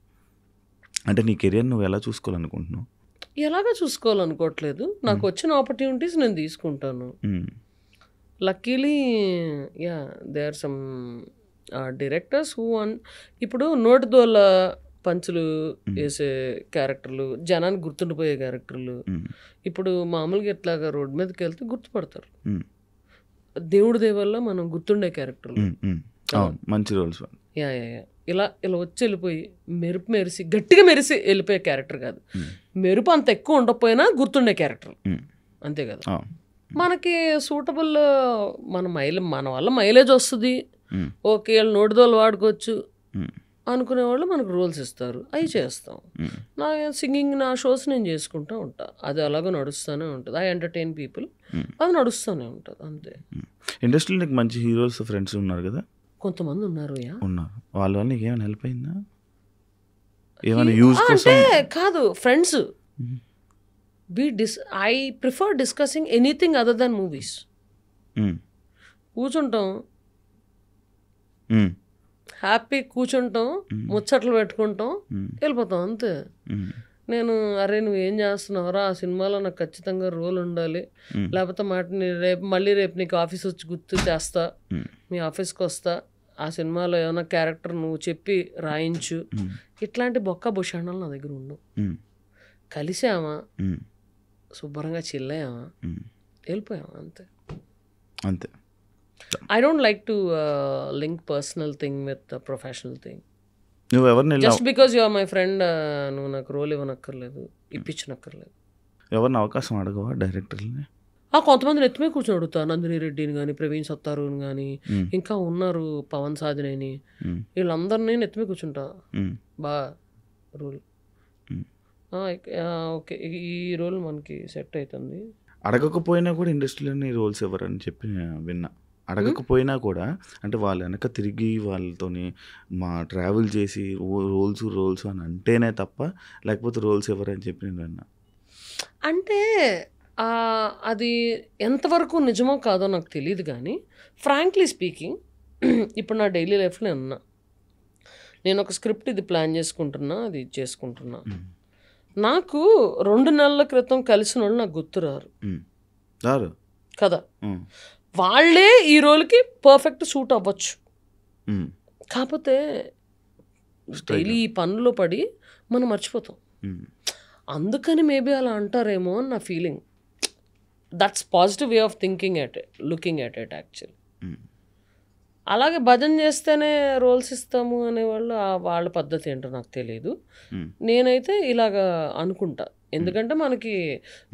అంటే నీ కెరియర్ నువ్వు ఎలా చూసుకోవాలనుకుంటున్నావు? ఎలాగా చూసుకోవాలనుకోవట్లేదు. నాకు వచ్చిన ఆపర్చునిటీస్ నేను తీసుకుంటాను. Luckily they are some directors who ఇప్పుడు నోటిదోల పంచులు వేసే క్యారెక్టర్లు, జనానికి గుర్తుండిపోయే క్యారెక్టర్లు. ఇప్పుడు మామూలుగా ఎట్లాగా రోడ్ మీదకి వెళ్తే గుర్తుపడతారు. దేవుడి దేవల్ల మనం గుర్తుండే క్యారెక్టర్లు, మంచి రోల్స్. ఇలా వచ్చి వెళ్ళిపోయి మెరిసి గట్టిగా మెరిసి వెళ్ళిపోయే క్యారెక్టర్ కాదు. మెరుపు అంత ఎక్కువ ఉండకపోయినా గుర్తుండే క్యారెక్టర్, అంతే కదా. మనకి సూటబుల్ మన వల్ల మైలేజ్ వస్తుంది, ఓకే వాళ్ళు నోటిదోలు వాడుకోవచ్చు అనుకునేవాళ్ళు మనకు రోల్స్ ఇస్తారు, అవి చేస్తాం. నా సింగింగ్, నా షోస్ నేను చేసుకుంటూ ఉంటా. అది అలాగే నడుస్తూనే ఉంటుంది. ఐ ఎంటర్టైన్ పీపుల్, అది నడుస్తూనే ఉంటుంది, అంతే. ఇండస్ట్రీలో నీకు మంచి హీరోస్ ఫ్రెండ్స్ ఉన్నారు కదా? కొంతమంది ఉన్నారు. వాళ్ళ వల్ల నీకు ఏమైనా హెల్ప్ అయిందా? ఏమైనా యూజ్ అంటే కాదు, friends. I prefer discussing anything other than movies. కూర్చుంటాం, హ్యాపీ కూర్చుంటాం, ముచ్చట్లు పెట్టుకుంటాం, వెళ్ళిపోతాం, అంతే. నేను అరే నువ్వు ఏం చేస్తున్నావురా, ఆ సినిమాలో నాకు ఖచ్చితంగా రోల్ ఉండాలి, లేకపోతే మళ్ళీ రేపు నీకు ఆఫీస్ వచ్చి గుర్తు చేస్తా, మీ ఆఫీస్కి వస్తా, ఆ సినిమాలో ఏమైనా క్యారెక్టర్ నువ్వు చెప్పి రాయించు, ఇట్లాంటి బొక్క భూషణాలు నా దగ్గర ఉండవు. కలిసామా, శుభ్రంగా చిల్లయ్యామా, వెళ్ళిపోయామా, అంతే. I don't like to link personal thing with the professional thing. Just because you are my friend, నువ్వు నాకు రోల్ ఇవ్వనక్కర్లేదు, ఇప్పించనక్కర్లేదు. ఎవరిని అవకాశం అడగవా డైరెక్టర్ని? కొంతమంది ఎత్తుమే కూర్చొని అడుగుతా. నందిని రెడ్డిని కానీ, ప్రవీణ్ సత్తారుని కానీ, ఇంకా ఉన్నారు పవన్ సాధినేని, వీళ్ళందరినీ ఎత్తుమే కూర్చుంటా. బా రోల్ ఓకే, ఈ రోల్ మనకి సెట్ అవుతుంది. అడగకపోయినా కూడా ఇండస్ట్రీలోని రోల్స్ ఎవరని చెప్పి విన్నా. అడగకపోయినా కూడా అంటే వాళ్ళ వెనక తిరిగి వాళ్ళతోని ట్రావెల్ చేసి రోల్స్ అని అంటేనే తప్ప, లేకపోతే రోల్స్ ఎవరని చెప్పి నేను విన్నా. అంటే అది ఎంతవరకు నిజమో కాదో నాకు తెలియదు, కానీ ఫ్రాంక్లీ స్పీకింగ్ ఇప్పుడు నా డైలీ లైఫ్లో ఉన్నా, నేను ఒక స్క్రిప్ట్ ఇది ప్లాన్ చేసుకుంటున్నా, అది చేసుకుంటున్నా. నాకు 2 నెలల క్రితం కలిసిన వాళ్ళు నాకు గుర్తురారు కదా. వాళ్ళే ఈ రోల్కి పర్ఫెక్ట్ సూట్ అవ్వచ్చు. కాకపోతే డైలీ ఈ పనుల్లో పడి మనం మర్చిపోతాం. అందుకని మేబీ అలా అంటారేమో అని నా feeling. That's positive way of looking at it actually. అలాగే భజన చేస్తేనే రోల్స్ ఇస్తాము అనేవాళ్ళు, వాళ్ళ పద్ధతి ఏంటో నాకు తెలియదు. నేనైతే ఇలాగా అనుకుంటా, ఎందుకంటే మనకి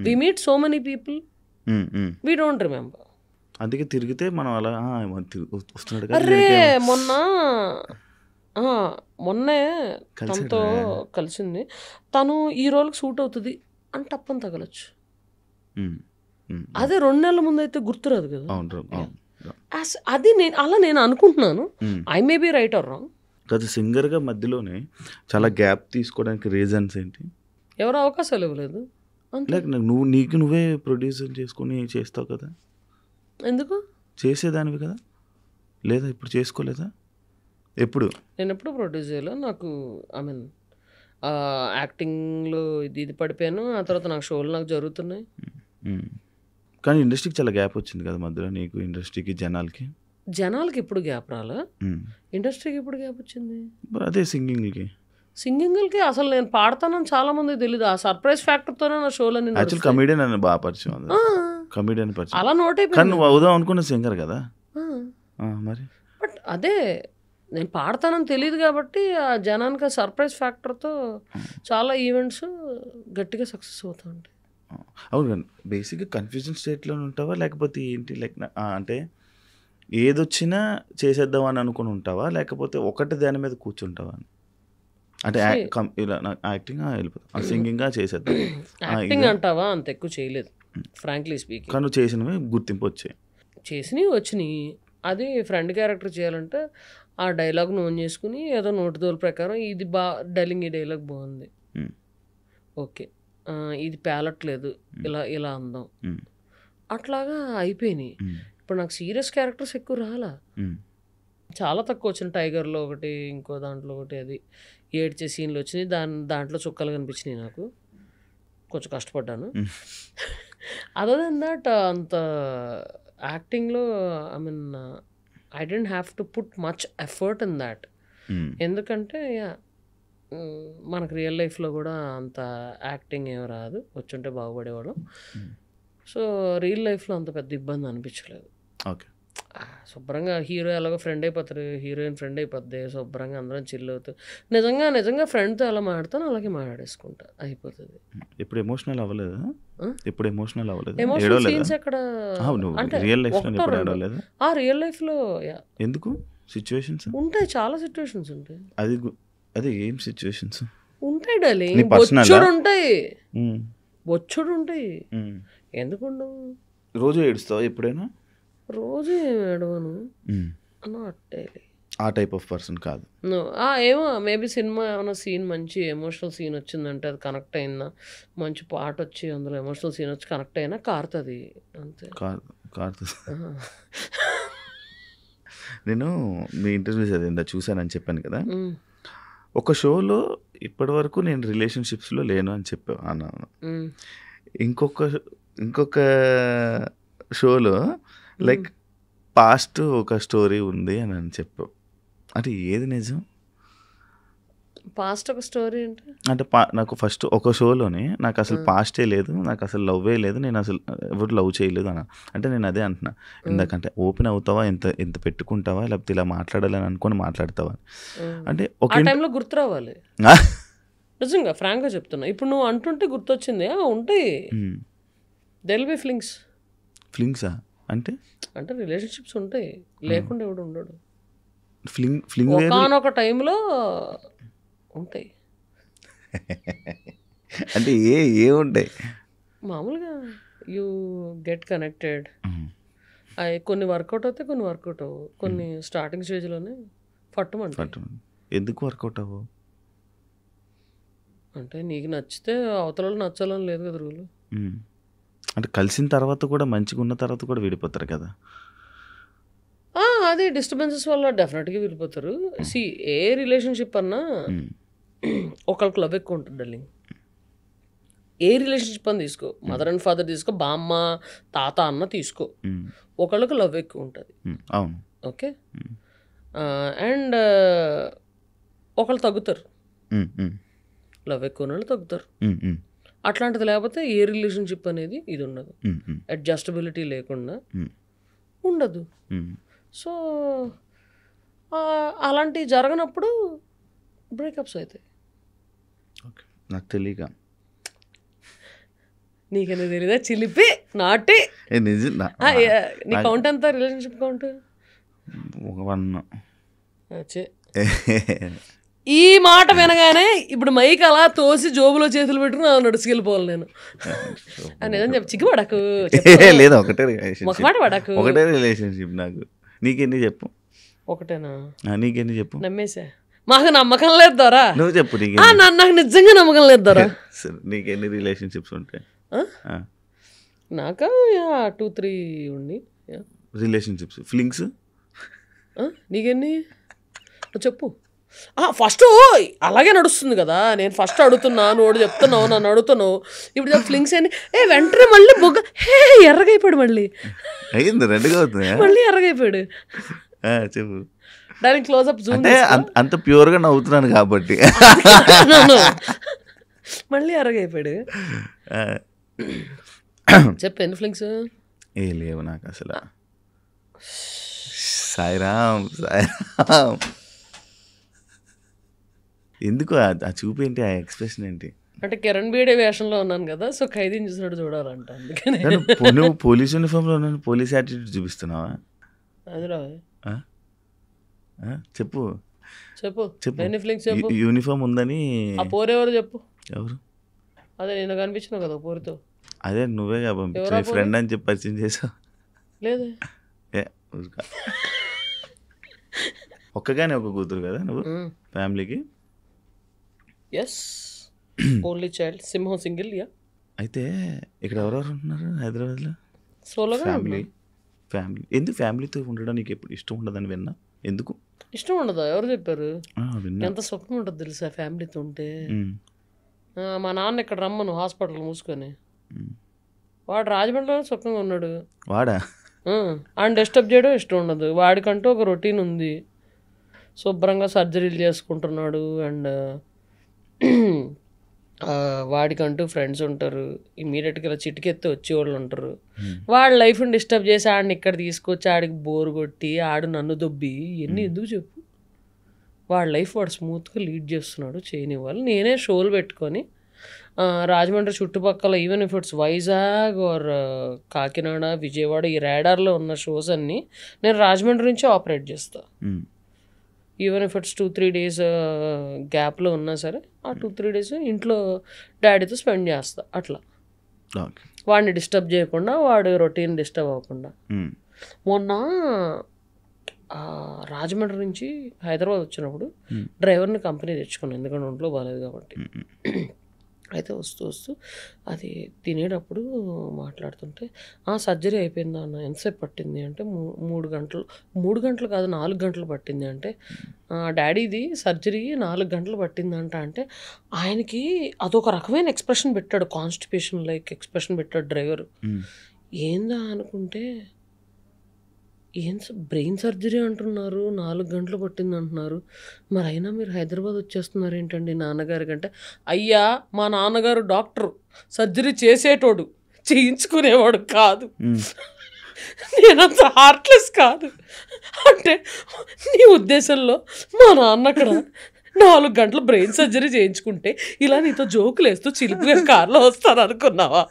we meet so many people, we don't remember. అందుకే తిరిగితే మనం అలా వస్తున్నాడు. అరే మొన్నే తనతో కలిసింది, తను ఈ రోల్కి సూట్ అవుతుంది అని టప్పని తగలచ్చు. అదే 2 నెలల ముందు అయితే గుర్తురాదు కదా. అది నేను అనుకుంటున్నాను. I may be right are wrong. కదా సింగర్గా మధ్యలోనే చాలా గ్యాప్ తీసుకోవడానికి రీజన్స్ ఏంటి? ఎవరు అవకాశాలు ఇవ్వలేదు. లైక్ నువ్వే ప్రొడ్యూసర్ చేసుకుని చేస్తావు కదా, ఎందుకు చేసేదానివి కదా, లేదా ఇప్పుడు చేసుకోలేదా? నేను ఎప్పుడు ప్రొడ్యూస్ చేయలేదు. నాకు యాక్టింగ్లో ఇది పడిపోయాను. ఆ తర్వాత నాకు షోలు నాకు జరుగుతున్నాయి. కానీ ఇండస్ట్రీకి చాలా గ్యాప్ వచ్చింది కదా మధ్యలో, నీకు ఇండస్ట్రీకి జనాలకి. జనాలకి ఇప్పుడు గ్యాప్ రాలా, ఇండస్ట్రీకి ఇప్పుడు గ్యాప్ వచ్చింది. అదే సింగింగ్కి సింగింగ్కి అసలు నేను పాడతానని చాలా మందికి తెలియదు. ఆ సర్ప్రైజ్ ఫ్యాక్టర్తోనే నా షోలో యాక్చువల్ కమెడియన్ అని బాగా పరిచయం, కమెడియన్ పరిచయం. అలా నోట్ కానీ అయిపోయింది. నువ్వు అవుదాం అనుకున్న సింగర్ కదా మరి. బట్ అదే నేను పాడతానని తెలియదు కాబట్టి ఆ జనానికి ఆ సర్ప్రైజ్ ఫ్యాక్టర్తో చాలా ఈవెంట్స్ గట్టిగా సక్సెస్ అవుతూ ఉంటాయి. అవును కానీ బేసిక్గా కన్ఫ్యూజన్ స్టేట్లో ఉంటావా లేకపోతే ఏంటి, లైక్ అంటే ఏదొచ్చినా చేసేద్దాం అని అనుకుని ఉంటావా లేకపోతే ఒకటి దాని మీద కూర్చుంటావా అని? అంటే ఇలా యాక్టింగ్ వెళ్ళిపోతాం, సింగింగ్గా చేసేద్దాం. యాక్టింగ్ అంటావా అంత ఎక్కువ చేయలేదు ఫ్రాంక్లీ స్పీకింగ్. కానీ నువ్వు చేసినవి గుర్తింపు వచ్చాయి, చేసినవి వచ్చినాయి. అది ఫ్రెండ్ క్యారెక్టర్ చేయాలంటే ఆ డైలాగ్ నోన్ చేసుకుని ఏదో నోటిదోల ప్రకారం ఇది డైలింగ్, ఈ డైలాగ్ బాగుంది, ఓకే ఇది పేలట్లేదు, ఇలా ఇలా అందాం, అట్లాగా అయిపోయినాయి. ఇప్పుడు నాకు సీరియస్ క్యారెక్టర్స్ ఎక్కువ రాలా, చాలా తక్కువ వచ్చిన. టైగర్లో ఒకటి, ఇంకో దాంట్లో ఒకటి, అది ఏడ్చే సీన్లు వచ్చినాయి. దాంట్లో చుక్కలు కనిపించినాయి. నాకు కొంచెం కష్టపడ్డాను. అదర్ దెన్ దట్ అంత యాక్టింగ్లో I mean I don't have to put much effort in that. ఎందుకంటే మనకు రియల్ లైఫ్లో కూడా అంత యాక్టింగ్ ఏమి రాదు, వచ్చుంటే బాగుపడేవాడు. సో రియల్ లైఫ్లో అంత పెద్ద ఇబ్బంది అనిపించలేదు. ఓకే, శుభ్రంగా హీరో ఎలాగో ఫ్రెండ్ అయిపోతారు, హీరోయిన్ ఫ్రెండ్ అయిపోద్ది, శుభ్రంగా అందరం చిల్ అవుతారు. నిజంగా ఫ్రెండ్తో ఎలా మాట్లాడతాను అలాగే మాట్లాడేసుకుంటా, అయిపోతుంది. ఇప్పుడు ఎమోషనల్ అవ్వలేదు, ఇప్పుడు ఎమోషనల్ అవ్వలేదు, ఎమోషనల్ సీన్స్ ఎక్కడ అంటే రియల్ లైఫ్ ఆ రియల్ లైఫ్లో ఎందుకు సిచ్యువేషన్స్ ఉంటాయి, చాలా సిచ్యువేషన్స్ ఉంటాయి. అది ఏం సిచ్యువేషన్స్ ఉంటాయి డార్లింగ్, బొచ్చుడు ఉంటాయి, బొచ్చుడు ఉంటాయి, ఎందుకుండవు? రోజు ఏడుస్తావు ఎప్పుడైనా? రోజు ఏమి ఏడవను, ఆ టైప్ ఆఫ్ పర్సన్ కాదు. ఏమో మేబీ సినిమా ఏమైనా సీన్ మంచి ఎమోషనల్ సీన్ వచ్చిందంటే అది కనెక్ట్ అయిందా, మంచి పాట వచ్చి అందులో ఎమోషనల్ సీన్ వచ్చి కనెక్ట్ అయినా కారుతుంది అంతే. కారుతుంది. నేను మీ ఇంటర్వ్యూస్ అదేందా చూశానని చెప్పాను కదా, ఒక షోలో ఇప్పటి వరకు నేను రిలేషన్షిప్స్లో లేను అని చెప్పాను అన్నాను. ఇంకొక షోలో లైక్ పాస్ట్ ఒక స్టోరీ ఉంది అని చెప్పావు. అంటే ఏది నిజం? పాస్ట్ ఒక స్టోరీ అంటే నాకు ఫస్ట్ ఒక షోలోనే నాకు అసలు పాస్టే లేదు, నాకు అసలు లవ్వే లేదు, నేను అసలు ఎవరు లవ్ చేయలేదు అన్న. అంటే నేను అదే అంటున్నా, ఎందుకంటే ఓపెన్ అవుతావా, ఎంత పెట్టుకుంటావా, లేకపోతే ఇలా మాట్లాడాలని అనుకొని మాట్లాడతావా అంటే ఒక టైంలో గుర్తు రావాలి. నిజంగా ఫ్రాంక్గా చెప్తున్నా, ఇప్పుడు నువ్వు అంటుంటే గుర్తొచ్చింది. ఉంటాయి, దెర్ విల్ బి ఫ్లింగ్సా అంటే రిలేషన్షిప్స్ ఉంటాయి, లేకుండా ఎవడు ఉండడు. ఫ్లింగ్ ఒకానొక టైంలో ఉంటాయి. అంటే ఏ ఉంటాయి మామూలుగా యూ గెట్ కనెక్టెడ్. అవి కొన్ని వర్కౌట్ అవుతాయి, కొన్ని వర్కౌట్ అవ్వవు. కొన్ని స్టార్టింగ్ స్టేజ్లోనే పట్టుమంటాయి. ఎందుకు వర్కౌట్ అవ్వవు? అంటే నీకు నచ్చితే అవతల నచ్చాలని లేదు కదా రూలు. అంటే కలిసిన తర్వాత కూడా మంచిగా ఉన్న తర్వాత కూడా విడిపోతారు కదా. అది డిస్టర్బెన్సెస్ వల్ల డెఫినెట్గా విడిపోతారు. ఏ రిలేషన్షిప్ అన్నా ఒకరికి లవ్ ఎక్కువ ఉంటుంది డార్లింగ్. ఏ రిలేషన్షిప్ అని తీసుకో, మదర్ అండ్ ఫాదర్ తీసుకో, బామ్మ తాత అన్న తీసుకో, ఒకళ్ళకి లవ్ ఎక్కువ ఉంటుంది. అవును, ఓకే. అండ్ ఒకళ్ళు తగ్గుతారు, లవ్ ఎక్కువ వాళ్ళు తగ్గుతారు. అట్లాంటిది లేకపోతే ఏ రిలేషన్షిప్ అనేది ఇది ఉండదు, అడ్జస్టబిలిటీ లేకుండా ఉండదు. సో అలాంటివి జరగనప్పుడు బ్రేకప్స్ అవుతాయి. ఓకే, నాకు తెలియక. నీకెందుకు తెలీదా? చిలిపి నాటి. నీ కౌంట్ ఎంత రిలేషన్షిప్ కౌంట్? 1. ఈ మాట వినగానే ఇప్పుడు మైక్ అలా తోసి జోబులో చేతులు పెట్టుకుని నడుచుకెళ్ళిపోవాలి నేను. నిజం చెప్పు, చిక్కుపడకు. లేదా ఒకటే ఒక మాట పడకు, ఒకటే రిలేషన్షిప్. నాకు నీకెన్ని చెప్పు? ఒకటేనా? నీకెన్ని చెప్పు? నమ్మేసా, మాకు నమ్మకం లేదు దొరా. నువ్వు చెప్పు. నాకు నిజంగా నమ్మకం లేదు దొరా. నీకెన్ని రిలేషన్షిప్స్ ఉంటాయి? నాకా 2-3 ఉండి రిలేషన్షిప్స్. ఫ్లింగ్స్ నీకెన్ని చెప్పు? ఫస్ట్ అలాగే నడుస్తుంది కదా, నేను ఫస్ట్ అడుగుతున్నాను, వాడు చెప్తున్నావు, నన్ను అడుగుతున్నావు, ఇప్పుడు ఫ్లింగ్స్ అని వెంటనే మళ్ళీ బొగ్గ ఎర్రగైపోయాడు, మళ్ళీ అయ్యింది రెండుగా అవుతుంది. మళ్ళీ ఎర్రగైపోయాడు. చెప్పు. దానికి క్లోజ్అప్ జూమ్ అంటే అంత ప్యూర్గా నవ్వుతున్నాను కాబట్టి మళ్ళీ ఎర్రగైపోయాడు. చెప్పు ఎన్ని ఫ్లింగ్స్? ఏ లేవు నాకు అసలు. సాయిరామ్ సాయిరామ్. ఎందుకు ఆ చూపు ఏంటి, ఆ ఎక్స్ప్రెషన్ ఏంటి? అంటే కిరణ్ బేడే వేషంలో ఉన్నాను కదా, సో ఖైదీని చూసినట్టు చూడాలంట, అందుకని. నువ్వు పోలీస్ యూనిఫామ్లో ఉన్నాను, పోలీస్ యాటిట్యూడ్ చూపిస్తున్నావా? అది రా చెప్పు చెప్పు చెప్పు. ఎన్ని ఫ్లింగ్స్ చెప్పు. యూనిఫామ్ ఉందని. ఆ పోరెవరు చెప్పు. ఎవరు? అదే నేను కనిపించినావు కదా పోరుతో. అదే నువ్వే పంపించా, ఫ్రెండ్ అని చెప్పి పరిచయం చేసావు. లేదే. ఒక్కగానే ఒక కూతురు కదా నువ్వు ఫ్యామిలీకి? ఎస్, ఓన్లీ చైల్డ్, సింహం సింగిల్. యా. అయితే ఇక్కడ ఎవరెవరు ఉంటున్నారు హైదరాబాద్లో? సోలోగా ఫ్యామిలీ. ఎందుకు ఫ్యామిలీతో ఉండడం నీకు ఎప్పుడు ఇష్టం ఉండదని విన్నా? ఎందుకు ఇష్టం ఉండదా? ఎవరు చెప్పారు? ఎంత సుఖం ఉంటుంది తెలుసా ఫ్యామిలీతో ఉంటే. మా నాన్న ఇక్కడ రమ్మను హాస్పిటల్ మూసుకొని, వాడు రాజమండ్రిలో సుఖంగా ఉన్నాడు. వాడా? ఆయన డిస్టర్బ్ చేయడం ఇష్టం ఉండదు. వాడికంటూ ఒక రొటీన్ ఉంది, శుభ్రంగా సర్జరీలు చేసుకుంటున్నాడు. అండ్ వాడికంటూ ఫ్రెండ్స్ ఉంటారు, ఇమీడియట్గా ఇలా చిటికెత్తి వచ్చేవాళ్ళు ఉంటారు. వాడి లైఫ్ని డిస్టర్బ్ చేసి ఆడిని ఇక్కడ తీసుకొచ్చి ఆడికి బోర్ కొట్టి ఆడు నన్ను దొబ్బి ఇవన్నీ ఎందుకు చెప్పు? వాడి లైఫ్ వాడు స్మూత్గా లీడ్ చేస్తున్నాడు, చేయనివ్వాలి. నేనే షోలు పెట్టుకొని రాజమండ్రి చుట్టుపక్కల, even if it's Vizag or Kakinada, Vijayawada, ఈ రాడార్లో ఉన్న షోస్ అన్నీ నేను రాజమండ్రి నుంచి ఆపరేట్ చేస్తాను. ఈవెన్ ఇఫ్ ఇట్స్ 2-3 days గ్యాప్లో ఉన్నా సరే, ఆ 2-3 days ఇంట్లో డాడీతో స్పెండ్ చేస్తా. అట్లా వాడిని డిస్టర్బ్ చేయకుండా, వాడు రొటీన్ డిస్టర్బ్ అవ్వకుండా. మొన్న రాజమండ్రి నుంచి హైదరాబాద్ వచ్చినప్పుడు డ్రైవర్ని కంపెనీ తెచ్చుకున్నాను, ఎందుకంటే ఒంట్లో బాగాలేదు కాబట్టి. అయితే వస్తూ అది తినేటప్పుడు మాట్లాడుతుంటే, సర్జరీ అయిపోయిందా అన్న, ఎంతసేపు పట్టింది అంటే 3 గంటలు. 3 గంటలు కాదు 4 గంటలు పట్టింది అంటే, డాడీది సర్జరీ 4 గంటలు పట్టిందంట. అంటే ఆయనకి అదొక రకమైన ఎక్స్ప్రెషన్ పెట్టాడు, కాన్స్టిపేషన్ లైక్ ఎక్స్ప్రెషన్ పెట్టాడు డ్రైవర్. ఏందా అనుకుంటే, ఏం బ్రెయిన్ సర్జరీ అంటున్నారు, 4 గంటలు పట్టింది అంటున్నారు, మరి అయినా మీరు హైదరాబాద్ వచ్చేస్తున్నారు ఏంటండి నాన్నగారి కంటే? అయ్యా, మా నాన్నగారు డాక్టరు, సర్జరీ చేసేటోడు, చేయించుకునేవాడు కాదు. నేనంత హార్ట్లెస్ కాదు. అంటే నీ ఉద్దేశంలో మా నాన్న అక్కడ 4 గంటలు బ్రెయిన్ సర్జరీ చేయించుకుంటే ఇలా నీతో జోకులు వేస్తూ చిలిపిగా కార్లో వస్తాను అనుకున్నావా?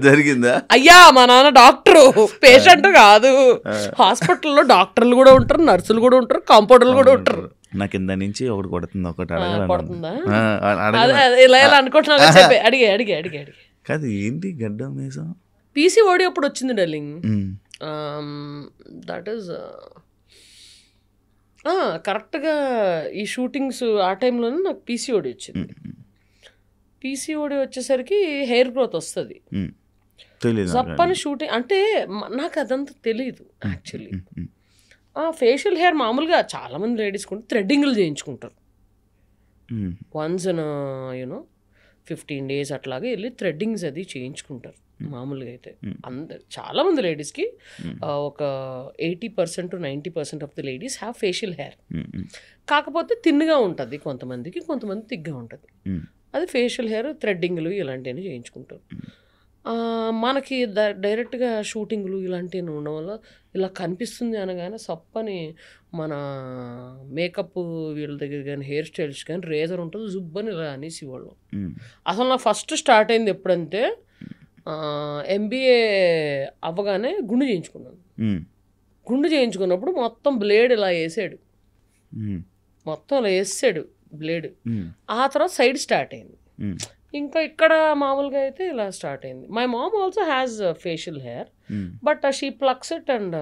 జరిగిందా? అయ్యా, మా నాన్న డాక్టరు, పేషెంట్ కాదు. హాస్పిటల్లో డాక్టర్లు కూడా ఉంటారు, నర్సులు కూడా ఉంటారు, కాంపౌండర్లు కూడా ఉంటారు. నా కింద నుంచి ఒకటి కొడుతుంది, ఒకటి కొడుతుందా? ఇలా అనుకుంటున్నా, చెప్పే అడిగే కాదు. ఏంటి గడ్డం మీసం? పీసీఓడి అప్పుడు వచ్చింది డార్లింగ్. దట్ ఈస్ కరెక్ట్గా ఈ షూటింగ్స్ ఆ టైంలోనే నాకు పీసీఓడి వచ్చింది. పీసీఓడి వచ్చేసరికి హెయిర్ గ్రోత్ వస్తుంది, జప్పని షూటింగ్. అంటే నాకు అదంతా తెలీదు యాక్చువల్లీ. ఫేషియల్ హెయిర్ మామూలుగా చాలామంది లేడీస్ కూడా థ్రెడ్డింగ్లు చేయించుకుంటారు. వన్స్ యూనో 15 days అట్లాగే వెళ్ళి థ్రెడ్డింగ్స్ అది చేయించుకుంటారు మామూలుగా. అయితే చాలామంది లేడీస్కి ఒక 80% to 90% of the ladies have facial hair. కాకపోతే తిన్నుగా ఉంటుంది కొంతమందికి, కొంతమంది తిగ్గా ఉంటుంది. అది ఫేషియల్ హెయిర్, థ్రెడ్డింగ్లు ఇలాంటివన్నీ చేయించుకుంటారు. మనకి డైరెక్ట్గా షూటింగ్లు ఇలాంటివి ఉండడం వల్ల ఇలా కనిపిస్తుంది అనగానే సప్పని మన మేకప్ వీళ్ళ దగ్గర కానీ హెయిర్ స్టైల్స్ కానీ రేజర్ ఉంటుంది, జుబ్బని ఇలా అనేసి వాళ్ళు. అసలు నాకు ఫస్ట్ స్టార్ట్ అయింది ఎప్పుడంటే MBA అవ్వగానే గుండు చేయించుకున్నాను. గుండు చేయించుకున్నప్పుడు మొత్తం బ్లేడ్ ఇలా వేసాడు, మొత్తం ఇలా వేసాడు బ్లేడ్. ఆ తర్వాత సైడ్ స్టార్ట్ అయింది. ఇంకా ఇక్కడ మామూలుగా అయితే ఇలా స్టార్ట్ అయింది. My mom also has facial hair, but she flux it and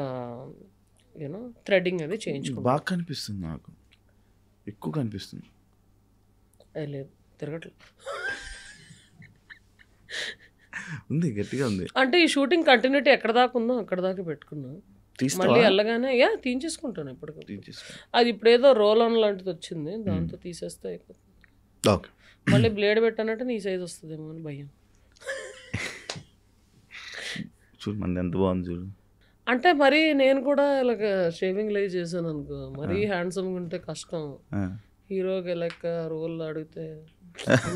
you know threading అది చేయించుకుంది. బాగా కనిపిస్తుంది, నాకు ఎక్కువ కనిపిస్తుంది. లేదు, తిరగట్లేదు, ఉంది, గట్టిగా ఉంది. అంటే ఈ షూటింగ్ కంటిన్యూటీ ఎక్కడ దాకా ఉందో అక్కడ దాకా పెట్టుకున్నా. మళ్ళీ వెళ్ళగానే తీయించేసుకుంటాను ఎప్పటికప్పుడు. అది ఇప్పుడు ఏదో రోల్ ఆన్ లాంటిది వచ్చింది, దాంతో తీసేస్తే అయిపోతుంది. ఓకే, మళ్ళీ బ్లేడ్ పెట్టానంటే నీ సైజ్ వస్తుందేమో అని భయం. చూడు మన ఎంత బాగుంది చూడు. అంటే మరి నేను కూడా ఇలాగ షేవింగ్ లైవ్ చేశాను అనుకో, మరీ హ్యాండ్సమ్గా ఉంటే కష్టం. హీరోకి లెక్క రోల్ అడిగితే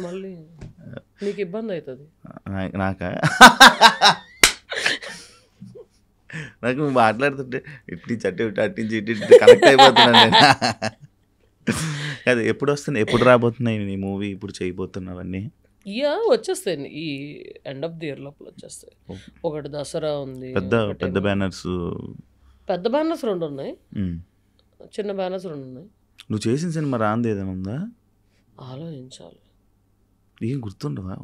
మళ్ళీ నీకు ఇబ్బంది అవుతుంది. నాకా నాకు మాట్లాడుతుంటే ఇట్టి చట్టి అట్టించి ఇట్టి కనెక్ట్ అయిపోతున్నాను నేను. అది ఎప్పుడు వస్తున్నాయి, ఎప్పుడు రాబోతున్నాయి నీ మూవీ, ఇప్పుడు చేయబోతున్నవన్నీ? వచ్చేస్తాయి ఈ ఎండ్ ఆఫ్ ది ఇయర్ లోపల వచ్చేస్తాయి. ఒకటి దసరా ఉంది, పెద్ద బ్యానర్స్. పెద్ద బ్యానర్స్ 2 ఉన్నాయి, చిన్న బ్యానర్స్ 2 ఉన్నాయి. నువ్వు చేసిన సినిమా రాంది ఏదైనా ఉందా? ఆలోచించాలి. ఏం గుర్తుండవా?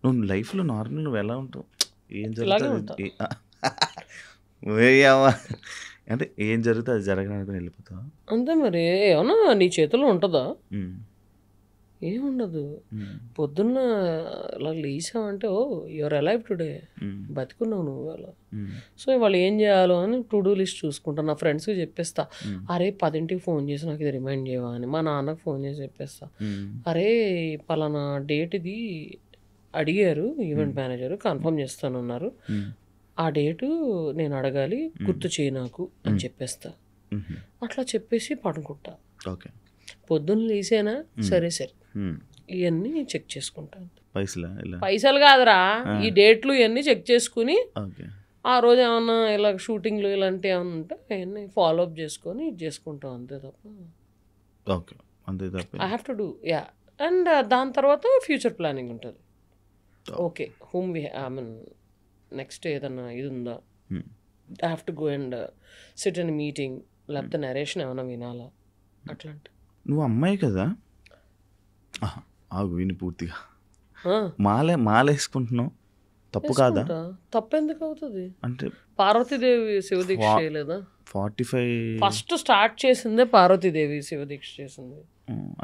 నువ్వు లైఫ్లో నార్మల్ నువ్వు ఎలా ఉంటావు, ఏం జరుగుతుంది అంటే ఏం జరుగుతుంది అది జరగడానికి వెళ్ళిపోతావా అంతే. మరి ఏమన్నా నీ చేతిలో ఉంటుందా? ఏముండదు. పొద్దున్న ఇలా లేచావంటే యువర్ అలైవ్ టుడే, బతికున్నావు నువ్వు అలా. సో ఇవాళ ఏం చేయాలో అని టు డూ లిస్ట్ చూసుకుంటా. నా ఫ్రెండ్స్కి చెప్పేస్తా, అరే 10ంటికి ఫోన్ చేసి నాకు ఇది రిమైండ్ చేయవా అని. మా నాన్నకు ఫోన్ చేసి చెప్పేస్తా, అరే పలానా డేట్ ఇది అడిగారు ఈవెంట్ మేనేజర్, కన్ఫర్మ్ చేస్తానన్నారు, ఆ డేటు నేను అడగాలి, గుర్తు చేయి నాకు అని చెప్పేస్తా. అట్లా చెప్పేసి పడుకుంటా. పొద్దున్న లేసేనా సరే ఇవన్నీ చెక్ చేసుకుంటాను. పైసలు కాదురా, ఈ డేట్లు ఇవన్నీ చెక్ చేసుకుని ఆ రోజు ఏమన్నా ఇలా షూటింగ్లు ఇలాంటివి ఏమన్నా ఉంటే అవన్నీ ఫాలో అప్ చేసుకొని ఇది చేసుకుంటాం. అంతే తప్ప I have to do and దాని తర్వాత ఫ్యూచర్ ప్లానింగ్ ఉంటుంది. Okay whom I mean next ఏదన్నా ఇది ఉందా, I have to go and SIT in meeting, లేకపోతే నరేషన్ ఏమైనా వినాలా అట్లాంటి. నువ్వు అమ్మాయి కదా, ఆగు విని పూర్తిగా. మాలేసుకుంటున్నావు తప్పు కాదా? తప్పెందుకు అవుతుంది? అంటే పార్వతీదేవి శివదీక్ష చేయలేదా? 45 ఫస్ట్ స్టార్ట్ చేసిందే పార్వతీదేవి శివదీక్ష చేసింది.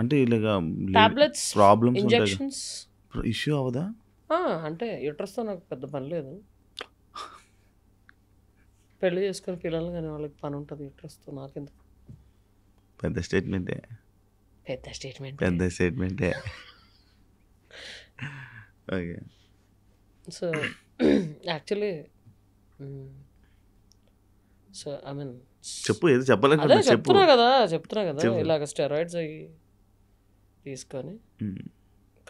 అంటే ఇలాగా టాబ్లెట్స్, ప్రాబ్లమ్స్, ఇంజెక్షన్స్ ఇష్యూ అవదా? అంటే యూట్రస్తో నాకు పెద్ద పని లేదు. పెళ్లి చేసుకుని పిల్లలు కానీ వాళ్ళకి పని ఉంటుంది యూట్రస్తో, నాకెందుకు? పెద్ద స్టేట్మెంటే. Okay. So actually so I mean చెప్పు, ఏదో చెప్పాలి. చెప్తున్నా కదా ఇలాగ స్టెరాయిడ్స్ అవి తీసుకొని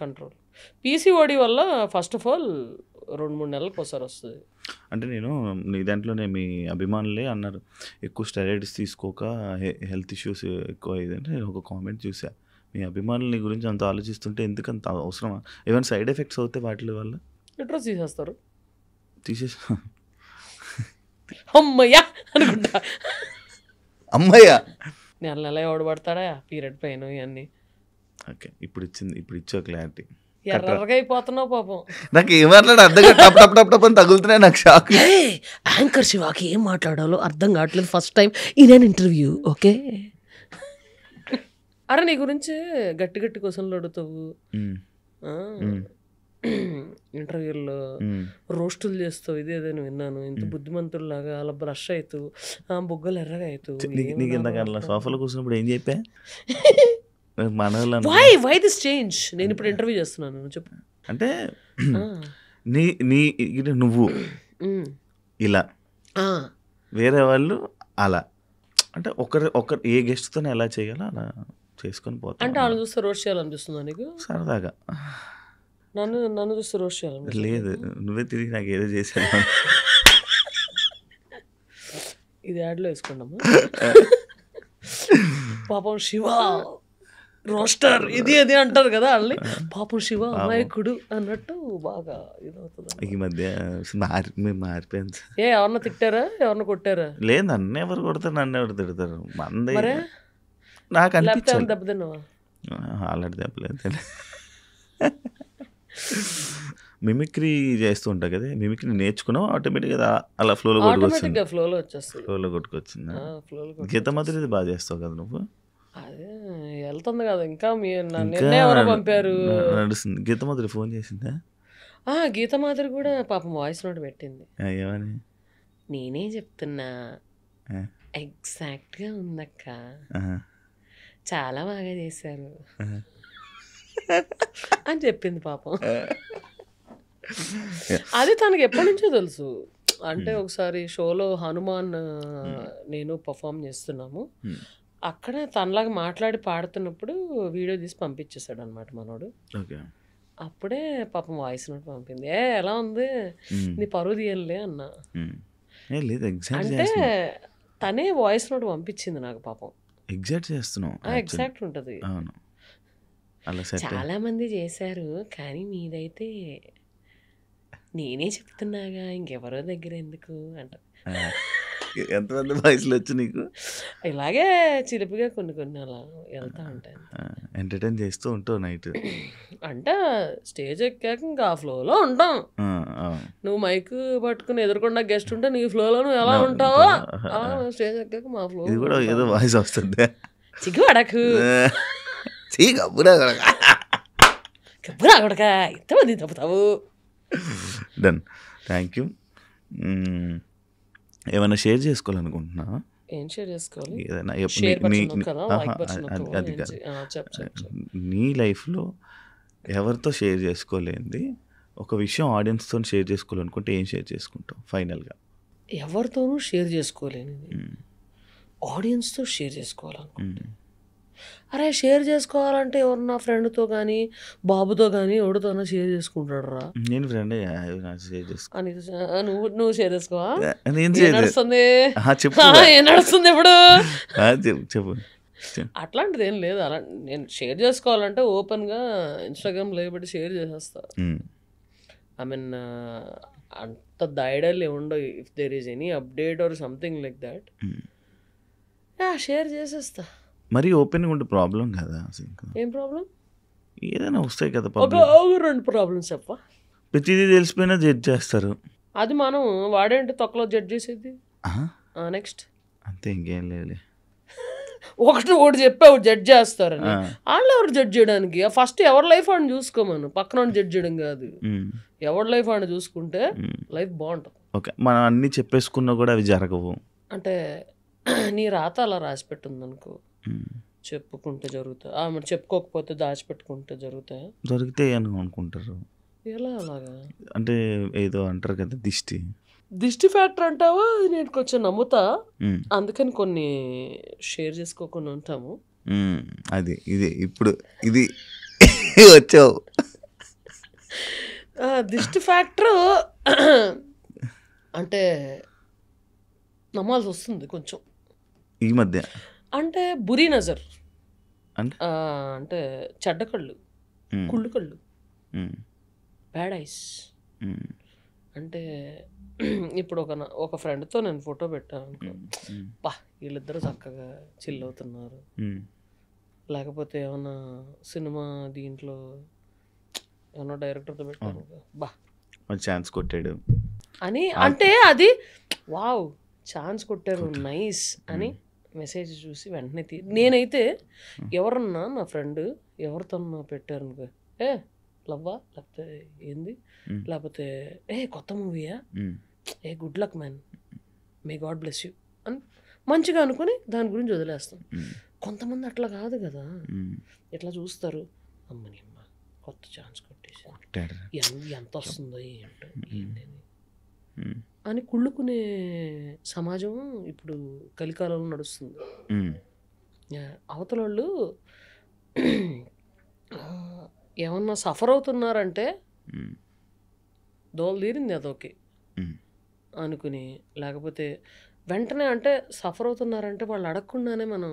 కంట్రోల్. పీసీఓడి వల్ల ఫస్ట్ ఆఫ్ ఆల్ 2-3 నెలలకు ఒకసారి వస్తుంది. అంటే నేను నీ దాంట్లోనే మీ అభిమానులే అన్నారు ఎక్కువ స్టెరాయిడ్స్ తీసుకోక హెల్త్ ఇష్యూస్ ఎక్కువ అయ్యిందంటే నేను ఒక కామెంట్ చూసా. మీ అభిమానుల గురించి అంత ఆలోచిస్తుంటే ఎందుకు అంత అవసరమా? ఏమైనా సైడ్ ఎఫెక్ట్స్ అవుతాయి వాటి వల్ల? యూట్రస్ తీసేస్తారు. అమ్మయ్యా అనుకుంటా. అమ్మయ్యా నెల ఎవడబడతాడా పీరియడ్ పెయిన్ ఇవన్నీ. ఓకే, ఇప్పుడు ఇచ్చా క్లారిటీ. ఎర్రగా అయిపోతున్నావు పాపం. నాకు ఏం మాట్లాడ అర్థం అని తగులుతున్నాయి. నాకు షాక్. యాంకర్ శివాకి ఏం మాట్లాడాలో అర్థం కావట్లేదు ఫస్ట్ టైం ఇదే ఇంటర్వ్యూ. ఓకే అరే నీ గురించి గట్టి క్వశ్చన్లు అడుగుతావు ఇంటర్వ్యూల్లో, రోస్టులు చేస్తావు, ఇదేదని విన్నాను. ఇంత బుద్ధిమంతుల్లాగా అలా బ్రష్ అవుతావు, బుగ్గలు ఎర్రగా అవుతావు. నీకు ఇంతకన్నా సోఫాలో కూర్చున్నప్పుడు ఏం చెప్పా? Why this change? నేను ఇప్పుడు ఇంటర్వ్యూ చేస్తున్నాను చెప్పు. అంటే నువ్వు ఇలా, వేరే వాళ్ళు అలా, అంటే ఒకరు ఏ గెస్ట్తో ఎలా చేయాలో అలా చేసుకొని పోతా. అంటే వాళ్ళు చూస్తే రోస్ట్ చేయాలనిపిస్తుందా నీకు? సరదాగా నన్ను చూస్తే రోస్ట్ చేయాలి? లేదు, నువ్వే తిరిగి నాకు ఏదో చేసాను. ఇది యాడ్లో వేసుకున్నామా? పాపం శివ రోస్టర్ ఇది అది అంటారు కదా వాళ్ళని. పాపం శివ అమాయకుడు అన్నట్టు బాగా ఇదవుతుంది. ఈ మధ్య మారిపోయింది. ఎవరన్నా తిట్టారా, ఎవరన్నా కొట్టారా? లేదు, నన్ను ఎవరు కొడతారు, నన్ను ఎవరు తిడతారు. నాకు అనిపించింది. దెబ్బతిన్నావా? ఆల్రెడీ దెబ్బలేదు. మిమిక్రీ చేస్తూ ఉంటా కదా, మిమిక్రీ నేర్చుకున్నావు ఆటోమేటిక్గా అలా ఫ్లోలో కొట్టుకొచ్చింది. ఫ్లోలో కొట్టుకొచ్చింది. గీత మాదిరి బాగా చేస్తావు కదా నువ్వు. అదే వెళ్తుంది కదా ఇంకా. ఎవరో పంపారు నడుస్తుంది. గీత మాదిరి ఫోన్ చేసిందా? గీత మాదిరి కూడా పాపం వాయిస్ నోట్ పెట్టింది. ఏమని? నేనే చెప్తున్నా, ఎగ్జాక్ట్గా ఉందక్క, చాలా బాగా చేశారు అని చెప్పింది పాపం. అది తనకి ఎప్పటి నుంచో తెలుసు. అంటే ఒకసారి షోలో హనుమాన్ నేను పర్ఫామ్ చేస్తున్నాము, అక్కడ తనలాగా మాట్లాడి పాడుతున్నప్పుడు వీడియో తీసి పంపించేశాడు అనమాట మనోడు. అప్పుడే పాపం వాయిస్ నోట్ పంపింది. ఎలా ఉంది నీ పరువు తీయలే అన్నా. అంటే తనే వాయిస్ నోట్ పంపించింది నాకు పాపం. ఎగ్జాక్ట్ ఉంటుంది. చాలా మంది చేశారు కానీ మీదైతే నేనే చెప్తున్నాగా, ఇంకెవరో దగ్గర ఎందుకు అంట. ఎంతమంది వాయిస్లు వచ్చి నీకు? ఇలాగే చిలిపిగా కొన్ని కొన్ని అలా వెళ్తా ఉంటాయి. ఎంటర్టైన్ చేస్తూ ఉంటావు నైట్ అంటే స్టేజ్ ఎక్కాక ఇంకా ఆ ఫ్లోలో ఉంటాం. నువ్వు మైక్ పట్టుకుని ఎదురుకుండా గెస్ట్ ఉంటే నీ ఫ్లోలో నువ్వు ఎలా ఉంటావో అలా స్టేజ్ ఎక్కాక మా ఫ్లో. ఇది కూడా ఏదో వాయిస్ వస్తుంది. చిగ్గుపడకు, కొడక ఎంతమంది తప్పుతావు. Done, thank you. ఏమైనా షేర్ చేసుకోవాలనుకుంటున్నా? ఏం షేర్ చేసుకోవాలి? ఏదైనా అది కాదు, నీ లైఫ్లో ఎవరితో షేర్ చేసుకోలేంది ఒక విషయం ఆడియన్స్తో షేర్ చేసుకోవాలనుకుంటే ఏం షేర్ చేసుకుంటావు ఫైనల్గా? ఎవరితోనూ షేర్ చేసుకోలేనిది ఆడియన్స్తో షేర్ చేసుకోవాలనుకుంటా. అరే షేర్ చేసుకోవాలంటే ఎవరన్నా ఫ్రెండ్తో కానీ బాబుతో కానీ ఎవరితోనో షేర్ చేసుకుంటాడు రా. నేను ఫ్రెండ్ నువ్వు షేర్ చేసుకోవా? నడుస్తుంది ఏం నడుస్తుంది ఇప్పుడు? చెప్పు. అట్లాంటిది ఏం లేదు. అలా నేను షేర్ చేసుకోవాలంటే ఓపెన్గా ఇన్స్టాగ్రామ్ లేబట్టి షేర్ చేసేస్తా. ఐ మీన్ అంత దైడల్ ఉండవు. If there is any update or something like that share చేసేస్తా. మరి ఓపెన్గా ఉంటే ప్రాబ్లం కదా? ఏం ప్రాబ్లం? ఏదైనా వస్తాయి కదా. రెండు ప్రాబ్లమ్స్ చెప్ప. ప్రతిదీ తెలిసిపోయినా జడ్జ్ చేస్తారు. అది మనం వాడేంటి తొక్కలో జడ్జ్ చేసేది. నెక్స్ట్ అంతే, ఇంకేం లేదు. ఒకటి చెప్పావు జడ్జ్ చేస్తారని, వాళ్ళు ఎవరు జడ్జ్ చేయడానికి? ఫస్ట్ ఎవరి లైఫ్ అని చూసుకోమను, పక్కన జడ్జ్ చేయడం కాదు. ఎవరి లైఫ్ అని చూసుకుంటే లైఫ్ బాగుంటుంది. ఓకే, మనం అన్ని చెప్పేసుకున్నా కూడా అవి జరగవు. అంటే నీ రాత అలా రాసిపెట్టుంది అనుకో, చెప్పుకుంటే జరుగుతాయి. మరి చెప్పుకోకపోతే దాచిపెట్టుకుంటే జరుగుతాయా? దొరికితే అని అనుకుంటారు. ఎలా అలాగా? అంటే ఏదో అంటారు కదా, దిష్టి ఫ్యాక్టర్ అంటావా? నేను కొంచెం నమ్ముతా, అందుకని కొన్ని షేర్ చేసుకోకుండా ఉంటాము. అది ఇది ఇప్పుడు ఇది వచ్చావు. దిష్టి ఫ్యాక్టర్ అంటే నమ్మాల్సి వస్తుంది కొంచెం ఈ మధ్య. అంటే బురీ నజర్ అంటే చెడ్డ కళ్ళు, కుళ్ళు కళ్ళు, బ్యాడ్ ఐస్. అంటే ఇప్పుడు ఒక ఫ్రెండ్తో నేను ఫోటో పెట్టాను అనుకో, బా వీళ్ళిద్దరూ చక్కగా చిల్ అవుతున్నారు. లేకపోతే ఏమన్నా సినిమా దీంట్లో ఏమన్నా డైరెక్టర్తో పెట్టాను, బా ఛాన్స్ కొట్టాడు అని. అంటే అది వావ్ ఛాన్స్ కొట్టారు నైస్ అని మెసేజ్ చూసి వెంటనే నేనైతే ఎవరన్నా నా ఫ్రెండ్ ఎవరితో పెట్టారు అనుకో, లవ్వా లేకపోతే ఏంది, లేకపోతే కొత్త మూవీయా, good luck man, may God bless you అని మంచిగా అనుకుని దాని గురించి వదిలేస్తాం. కొంతమంది అట్లా కాదు కదా, ఎట్లా చూస్తారు, అమ్మని అమ్మ కొత్త ఛాన్స్ కొట్టేసి ఎంత వస్తుందో ఏంటో ఏంటని అని కుళ్ళుకునే సమాజం ఇప్పుడు కలికాలంలో నడుస్తుంది. అవతల వాళ్ళు ఏమన్నా సఫర్ అవుతున్నారంటే దోలు తీరింది అదొకే అనుకుని, లేకపోతే వెంటనే అంటే సఫర్ అవుతున్నారంటే వాళ్ళు అడగకుండానే మనం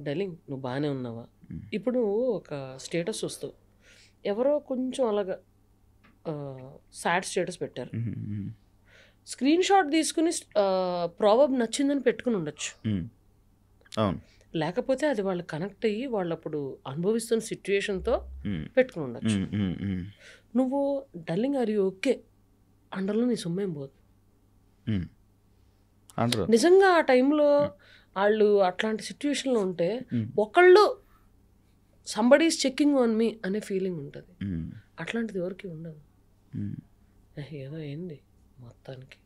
డలింగ్ నువ్వు బాగానే ఉన్నావా. ఇప్పుడు నువ్వు ఒక స్టేటస్ వస్తావు, ఎవరో కొంచెం అలాగా సాడ్ స్టేటస్ పెట్టారు, స్క్రీన్ షాట్ తీసుకుని ప్రాబబ్ నచ్చిందని పెట్టుకుని ఉండొచ్చు. లేకపోతే అది వాళ్ళు కనెక్ట్ అయ్యి వాళ్ళు అప్పుడు అనుభవిస్తున్న సిచ్యుయేషన్తో పెట్టుకుని ఉండొచ్చు. నువ్వు డల్లింగ్ ఆర్ యూ ఓకే అండర్లో నీ సొమ్మేం పోదు. నిజంగా ఆ టైంలో వాళ్ళు అట్లాంటి సిచ్యువేషన్లో ఉంటే ఒకళ్ళు సంబడీస్ చెక్కింగ్ ఆన్ మీ అనే ఫీలింగ్ ఉంటుంది. అట్లాంటిది ఎవరికి ఉండదు. ఏదో ఏంది మొత్తానికి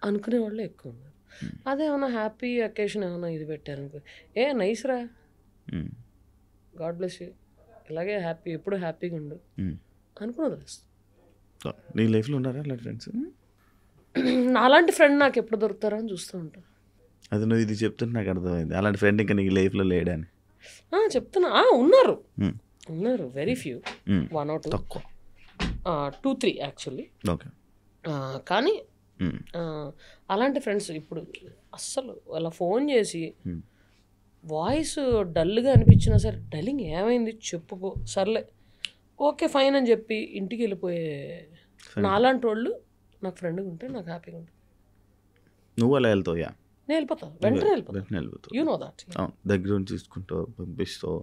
అనుకునే వాళ్ళే ఎక్కువ ఉన్నారు. అదేమన్నా హ్యాపీ అకేషన్ ఏమన్నా ఇది పెట్టారు అనుకో, నైస్ రా, గాడ్ బ్లెస్ యూ, ఇలాగే హ్యాపీ, ఎప్పుడు హ్యాపీగా ఉండు అనుకున్నది. నీ లైఫ్లో ఉన్నారా అలాంటి ఫ్రెండ్స్? నాలాంటి ఫ్రెండ్ నాకు ఎప్పుడు దొరుకుతారా అని చూస్తూ ఉంటాను. అది నువ్వు ఇది చెప్తుంటే నాకు అర్థమైంది, అలాంటి ఫ్రెండ్ ఇంకా నీ లైఫ్లో లేడని. చెప్తున్నా, ఉన్నారు వెరీ ఫ్యూ, 1 or 2, తక్కువ, 2-3 యాక్చువల్లీ. ఓకే. కానీ అలాంటి ఫ్రెండ్స్ ఇప్పుడు అస్సలు అలా ఫోన్ చేసి వాయిస్ డల్గా అనిపించినా సరే, డల్లింగ్ ఏమైంది చెప్పుకో, సర్లే ఓకే ఫైన్ అని చెప్పి ఇంటికి వెళ్ళిపోయే నాలాంటి వాళ్ళు నాకు ఫ్రెండ్గా ఉంటే నాకు హ్యాపీగా ఉంటుంది. నువ్వు అలా వెళ్తావు? నేను వెళ్ళిపోతా, వెంటనే వెళ్ళిపోతా. You know that. దగ్గర నుంచి చూసుకుంటావు, పంపిస్తావు,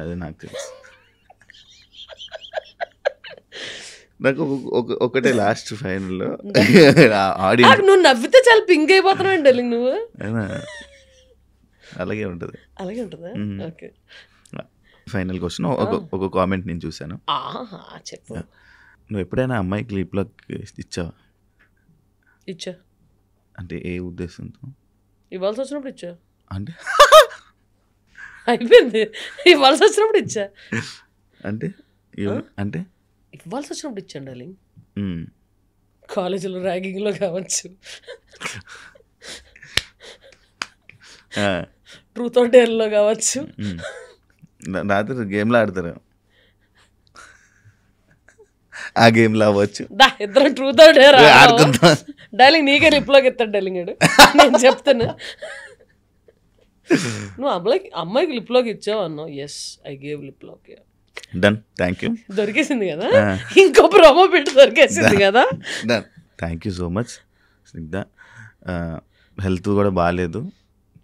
అది నాకు తెలుసు. నాకు ఒకటే లాస్ట్ ఫైనల్లో ఆడియన్స్, నువ్వు నవ్వితే చాలా పింక్ అయిపోతున్నావు అండి డల్లింగ్ నువ్వు. అలాగే ఉంటుంది. ఓకే. ఫైనల్ క్వశ్చన్, ఒక కామెంట్ నేను చూశాను. చెప్పు. నువ్వు ఎప్పుడైనా అమ్మాయికి లిప్ లాక్ ఇచ్చావా? ఇచ్చా. అంటే ఏ ఉద్దేశంతో? ఇవ్వాల్సి వచ్చినప్పుడు ఇచ్చా. అంటే అయిపోయింది, ఇవ్వాల్సి వచ్చినప్పుడు ఇచ్చా. అంటే అంటే ఇవ్వాల్సి వచ్చినప్పుడు ఇచ్చాను డార్లింగ్. కాలేజీలో ర్యాగింగ్లో కావచ్చు, ట్రూత్ ఆర్ డేర్లో కావచ్చు, రాత్రి గేమ్లో ఆడతారు, ఆ గేమ్లో అవ్వచ్చు. ఇద్దరు ట్రూత్ ఆర్ డేర్ ఆడుకుంటా. డార్లింగ్ నీకే లిప్లోకి ఎత్తాడు డార్లింగ్, నేను చెప్తాను. నువ్వు అమ్మాయికి లిప్లోకి ఇచ్చావు అన్నావు. ఎస్, ఐ గేవ్ లిప్లోకి. Done, thank you. దొరికేసింది కదా, ఇంకో ప్రోమో పెట్టి దొరికేసింది కదా. Done, thank you so much Snigdha. Health కూడా బాగాలేదు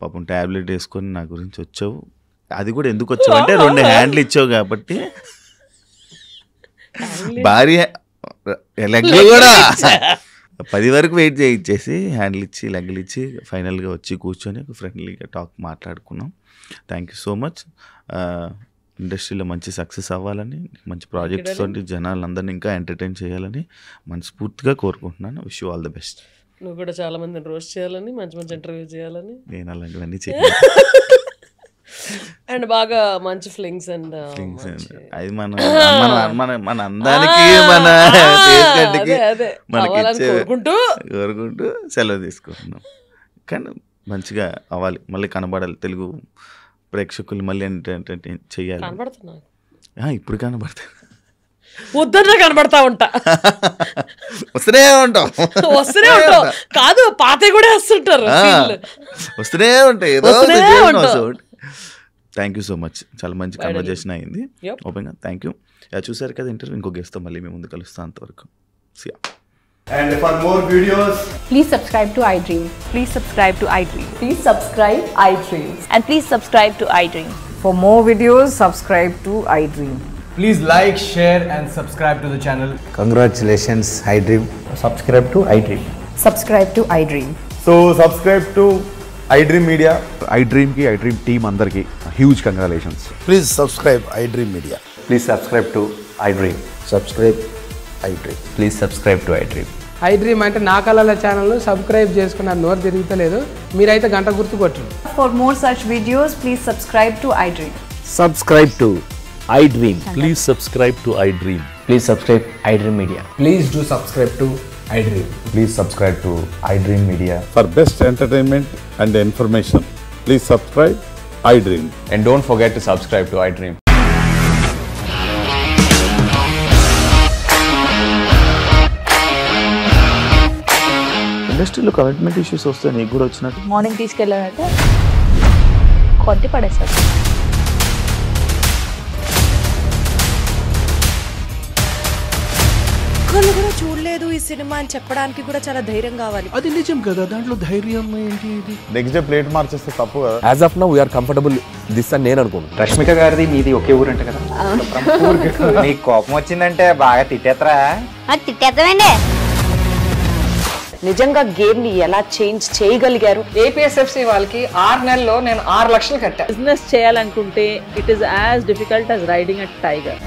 పాపం, ట్యాబ్లెట్ వేసుకొని నా గురించి వచ్చావు. అది కూడా ఎందుకు వచ్చావు అంటే 2 హ్యాండ్లు ఇచ్చావు కాబట్టి. భార్య లెగ్లు కూడా 10 వరకు వెయిట్ చేయించేసి హ్యాండ్లు ఇచ్చి లెగ్లు ఇచ్చి ఫైనల్గా వచ్చి కూర్చొని ఫ్రెండ్లీగా టాక్ మాట్లాడుకున్నాం. Thank you so much. ఇండస్ట్రీలో మంచి సక్సెస్ అవ్వాలని, మంచి ప్రాజెక్ట్స్ తోటి జనాలందరినీ ఇంకా ఎంటర్టైన్ చేయాలని మనస్ఫూర్తిగా కోరుకుంటున్నాను. Wish you all the best. నువ్వు కూడా చాలా మందిని రోస్ట్ చేయాలని, మంచి మంచి ఇంటర్వ్యూ చేయాలని. నేను అలాంటివన్నీ చేయాలి. అండ్ బాగా మంచి ఫ్లింగ్స్ అండ్ అది మన అందానికి మన మనకి కోరుకుంటూ సెలవు తీసుకుంటున్నాం. కానీ మంచిగా అవ్వాలి, మళ్ళీ కనబడాలి, తెలుగు ప్రేక్షకులు మళ్ళీ ఎంటర్టైన్ చేయాలి. ఇప్పుడు కనబడతాయి, పొద్దున్న కనబడతా ఉంటా, వస్తూనే ఉంటాం కాదు పాత కూడా వస్తుంటారు, వస్తూనే ఉంటాయి. థ్యాంక్ యూ సో మచ్, చాలా మంచి కన్వర్జేషన్ అయింది. ఓపెన్గా థ్యాంక్ యూ. చూసారు కదా ఇంటర్వ్యూ, ఇంకో గెస్ట్తో మళ్ళీ మేము ముందు కలుస్తాం. అంతవరకు సియా. And for more videos, please subscribe to iDream. Please subscribe to iDream. Please subscribe iDream. And please subscribe to iDream. For more videos, subscribe to iDream. please like, share and subscribe to the channel. Congratulations, iDream. Subscribe to iDream. Subscribe to iDream. So subscribe to iDream Media. iDream ki iDream team andarki huge congratulations. Please subscribe iDream Media. Please subscribe to iDream. Subscribe iDream. Please subscribe to iDream. iDream అంటే నా కళల channel subscribe చేసుకున్న నోరు తిరుగుతలేదు, మీరైతే గంట గుర్తు కొట్టండి. For more such videos, please subscribe to iDream. Subscribe to iDream. Please subscribe to iDream. Please subscribe iDream Media. Please do subscribe to iDream. Please subscribe to iDream Media. For best entertainment and information, please subscribe iDream. And don't forget to subscribe to iDream. ఇండస్ట్రీలో commitment issues వస్తే నీకు కూడా వచ్చినట్టు? Morning తీసుకెళ్ళాలంటే కొట్టి పడేస్తారు. ఒక్కళ్ళు కూడా చూడలేదు ఈ సినిమా అని చెప్పడానికి కూడా చాలా ధైర్యం కావాలి. అది నిజం కదా, దాంట్లో ధైర్యం ఏంటి? ఇది నెక్స్ట్ డే ప్లేట్ మార్చేస్తే తప్పు కదా. As of now we are comfortable this అని నేను అనుకుంటున్నాను. రష్మిక గారిది మీది ఒకే ఊరు అంటే కదా? నీకు కోపం వచ్చిందంటే బాగా తిట్టేత్తరా? తిట్టేద్దామండి. నిజంగా గేమ్ ని ఎలా చేంజ్ చేయగలిగారు? ఏపీఎస్ఎఫ్సి వాళ్ళకి 6 నెలల్లో నేను 6 లక్షలు కట్టా. బిజినెస్ చేయాలనుకుంటే it is as difficult as riding a tiger.